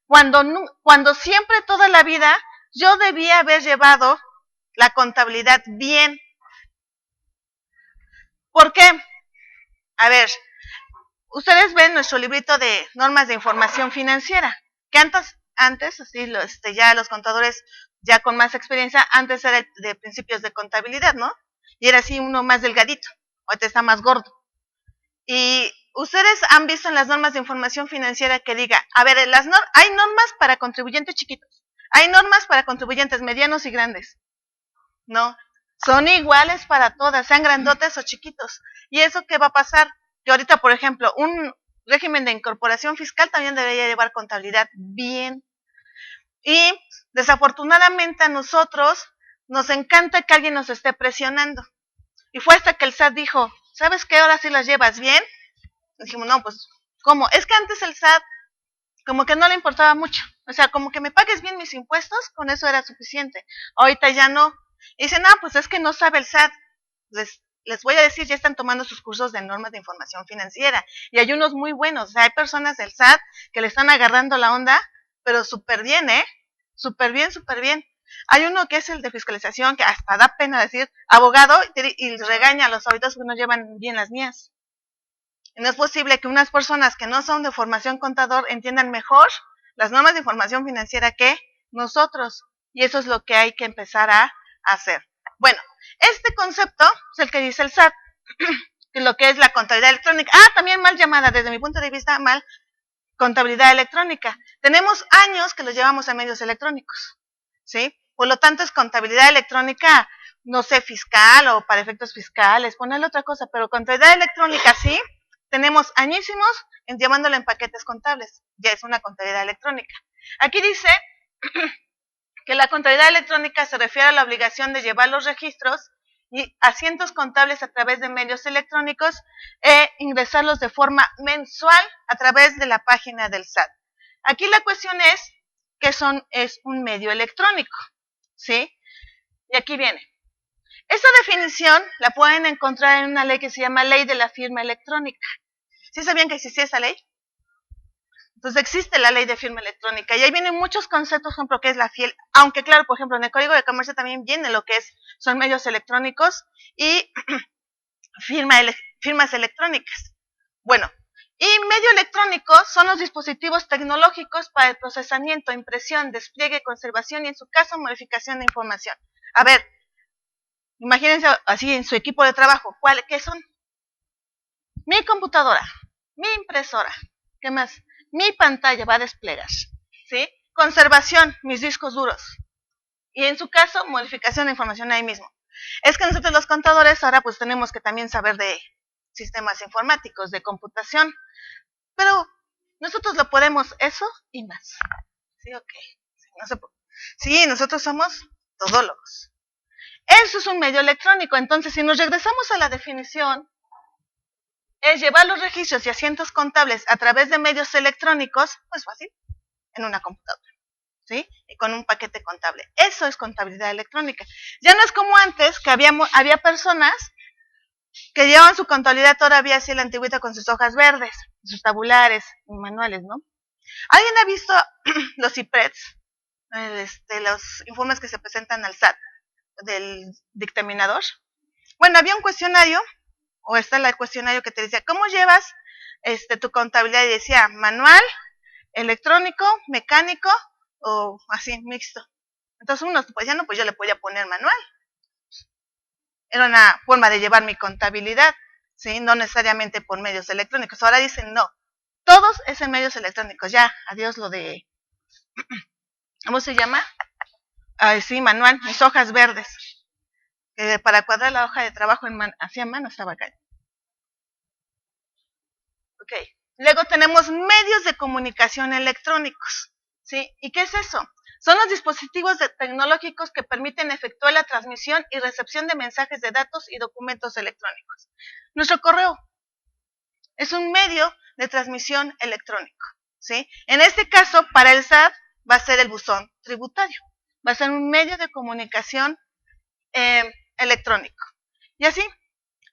Cuando siempre, toda la vida, yo debía haber llevado la contabilidad bien. ¿Por qué? A ver, ustedes ven nuestro librito de normas de información financiera, que antes así ya los contadores ya con más experiencia, antes era de principios de contabilidad, ¿no? Y era así uno más delgadito, ahorita está más gordo. Y ustedes han visto en las normas de información financiera que diga, a ver, hay normas para contribuyentes chiquitos, hay normas para contribuyentes medianos y grandes, ¿no? Son iguales para todas, sean grandotes o chiquitos. ¿Y eso qué va a pasar? Que ahorita, por ejemplo, un régimen de incorporación fiscal también debería llevar contabilidad bien. Y desafortunadamente a nosotros nos encanta que alguien nos esté presionando. Y fue hasta que el SAT dijo, ¿sabes qué? Ahora sí las llevas bien. Dijimos, no, pues, ¿cómo? Es que antes el SAT como que no le importaba mucho. O sea, como que me pagues bien mis impuestos, con eso era suficiente. Ahorita ya no. Y dicen, pues es que no sabe el SAT. Les voy a decir, ya están tomando sus cursos de normas de información financiera. Y hay unos muy buenos. O sea, hay personas del SAT que le están agarrando la onda, pero súper bien, súper bien, súper bien. Hay uno que es el de fiscalización, que hasta da pena decir, abogado, y regaña a los auditores que no llevan bien las mías. Y no es posible que unas personas que no son de formación contador entiendan mejor las normas de información financiera que nosotros. Y eso es lo que hay que empezar a hacer. Bueno, este concepto es el que dice el SAT, que lo que es la contabilidad electrónica. También mal llamada, desde mi punto de vista, mal contabilidad electrónica. Tenemos años que lo llevamos a medios electrónicos, ¿sí? Por lo tanto, es contabilidad electrónica, no sé, fiscal o para efectos fiscales, ponerle otra cosa, pero contabilidad electrónica sí, tenemos añísimos llevándolo en paquetes contables, ya es una contabilidad electrónica. Aquí dice que la contabilidad electrónica se refiere a la obligación de llevar los registros y asientos contables a través de medios electrónicos e ingresarlos de forma mensual a través de la página del SAT. Aquí la cuestión es ¿qué es un medio electrónico? ¿Sí? Y aquí viene. Esta definición la pueden encontrar en una ley que se llama Ley de la Firma Electrónica. ¿Sí sabían que existía esa ley? Entonces existe la Ley de Firma Electrónica y ahí vienen muchos conceptos, por ejemplo, que es la fiel, aunque claro, por ejemplo, en el Código de Comercio también viene lo que son medios electrónicos y firmas electrónicas. Bueno, y medio electrónico son los dispositivos tecnológicos para el procesamiento, impresión, despliegue, conservación y en su caso modificación de información. A ver, imagínense así en su equipo de trabajo, ¿qué son? Mi computadora, mi impresora, ¿qué más? Mi pantalla va a desplegar, ¿sí? Conservación, mis discos duros. Y en su caso, modificación de información ahí mismo. Es que nosotros los contadores ahora pues tenemos que también saber de sistemas informáticos, de computación, pero nosotros lo podemos eso y más. ¿Sí? Ok. Sí, nosotros somos todólogos. Eso es un medio electrónico. Entonces, si nos regresamos a la definición, es llevar los registros y asientos contables a través de medios electrónicos, pues fácil, en una computadora, ¿sí? Y con un paquete contable. Eso es contabilidad electrónica. Ya no es como antes, que había personas que llevaban su contabilidad todavía así la antigüita con sus hojas verdes, sus tabulares y manuales, ¿no? ¿Alguien ha visto los IPREDs? Los informes que se presentan al SAT del dictaminador. Bueno, había un cuestionario, o está el cuestionario que te decía, ¿cómo llevas tu contabilidad? Y decía, manual, electrónico, mecánico, o así, mixto. Entonces unos pues ya no, pues yo le podía poner manual. Era una forma de llevar mi contabilidad, ¿sí? No necesariamente por medios electrónicos. Ahora dicen, no, todos es en medios electrónicos. Ya, adiós lo de, ¿cómo se llama? Sí, manual, mis hojas verdes. Para cuadrar la hoja de trabajo así a mano estaba acá. Ok. Luego tenemos medios de comunicación electrónicos, ¿sí? ¿Y qué es eso? Son los dispositivos tecnológicos que permiten efectuar la transmisión y recepción de mensajes de datos y documentos electrónicos. Nuestro correo es un medio de transmisión electrónico, ¿sí? En este caso, para el SAT va a ser el buzón tributario. Va a ser un medio de comunicación electrónico. Y así,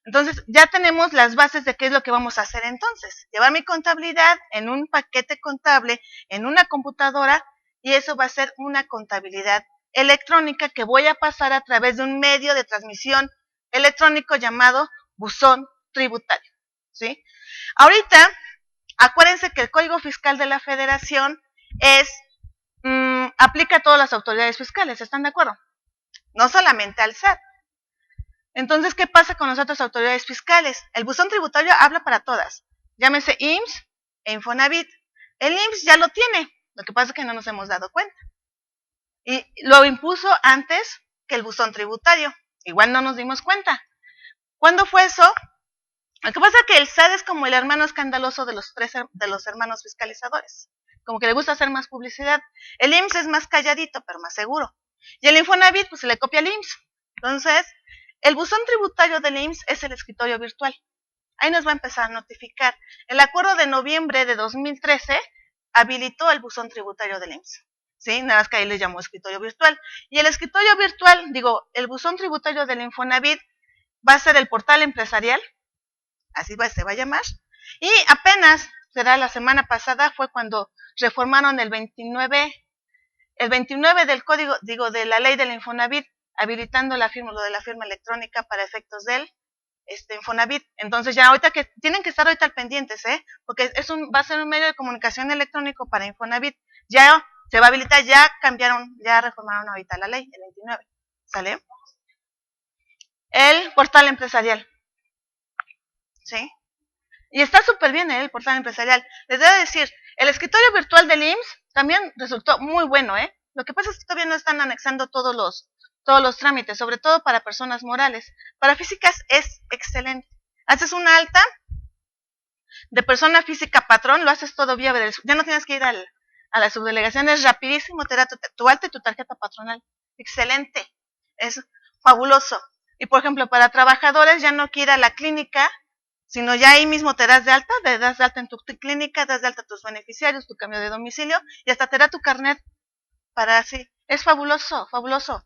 entonces ya tenemos las bases de qué es lo que vamos a hacer entonces. Llevar mi contabilidad en un paquete contable, en una computadora, y eso va a ser una contabilidad electrónica que voy a pasar a través de un medio de transmisión electrónico llamado buzón tributario, ¿sí? Ahorita, acuérdense que el Código Fiscal de la Federación aplica a todas las autoridades fiscales, ¿están de acuerdo? No solamente al SAT. Entonces, ¿qué pasa con las otras autoridades fiscales? El buzón tributario habla para todas. Llámese IMSS e Infonavit. El IMSS ya lo tiene, lo que pasa es que no nos hemos dado cuenta. Y lo impuso antes que el buzón tributario. Igual no nos dimos cuenta. ¿Cuándo fue eso? Lo que pasa es que el SAT es como el hermano escandaloso de los hermanos fiscalizadores. Como que le gusta hacer más publicidad. El IMSS es más calladito, pero más seguro. Y el Infonavit, pues se le copia al IMSS. Entonces, el buzón tributario del IMSS es el escritorio virtual. Ahí nos va a empezar a notificar. El acuerdo de noviembre de 2013 habilitó el buzón tributario del IMSS. ¿Sí? Nada más que ahí le llamó escritorio virtual. Y el escritorio virtual, el buzón tributario del Infonavit va a ser el portal empresarial. Así se va a llamar. Y apenas, será la semana pasada, fue cuando reformaron el 29 del código, de la ley del Infonavit, habilitando lo de la firma electrónica para efectos del Infonavit. Entonces ya ahorita que tienen que estar ahorita al pendientes, porque va a ser un medio de comunicación electrónico para Infonavit. Ya se va a habilitar, ya reformaron ahorita la ley, el 29. ¿Sale? El portal empresarial. ¿Sí? Y está súper bien el portal empresarial. Les debo decir, el escritorio virtual del IMSS también resultó muy bueno, Lo que pasa es que todavía no están anexando todos los trámites, sobre todo para personas morales. Para físicas es excelente. Haces una alta de persona física patrón, lo haces todo vía, ya no tienes que ir a la subdelegación, es rapidísimo, te da tu alta y tu tarjeta patronal. Excelente, es fabuloso. Y por ejemplo, para trabajadores ya no hay que ir a la clínica, sino ya ahí mismo te das de alta en tu clínica, das de alta a tus beneficiarios, tu cambio de domicilio y hasta te da tu carnet para así. Es fabuloso, fabuloso.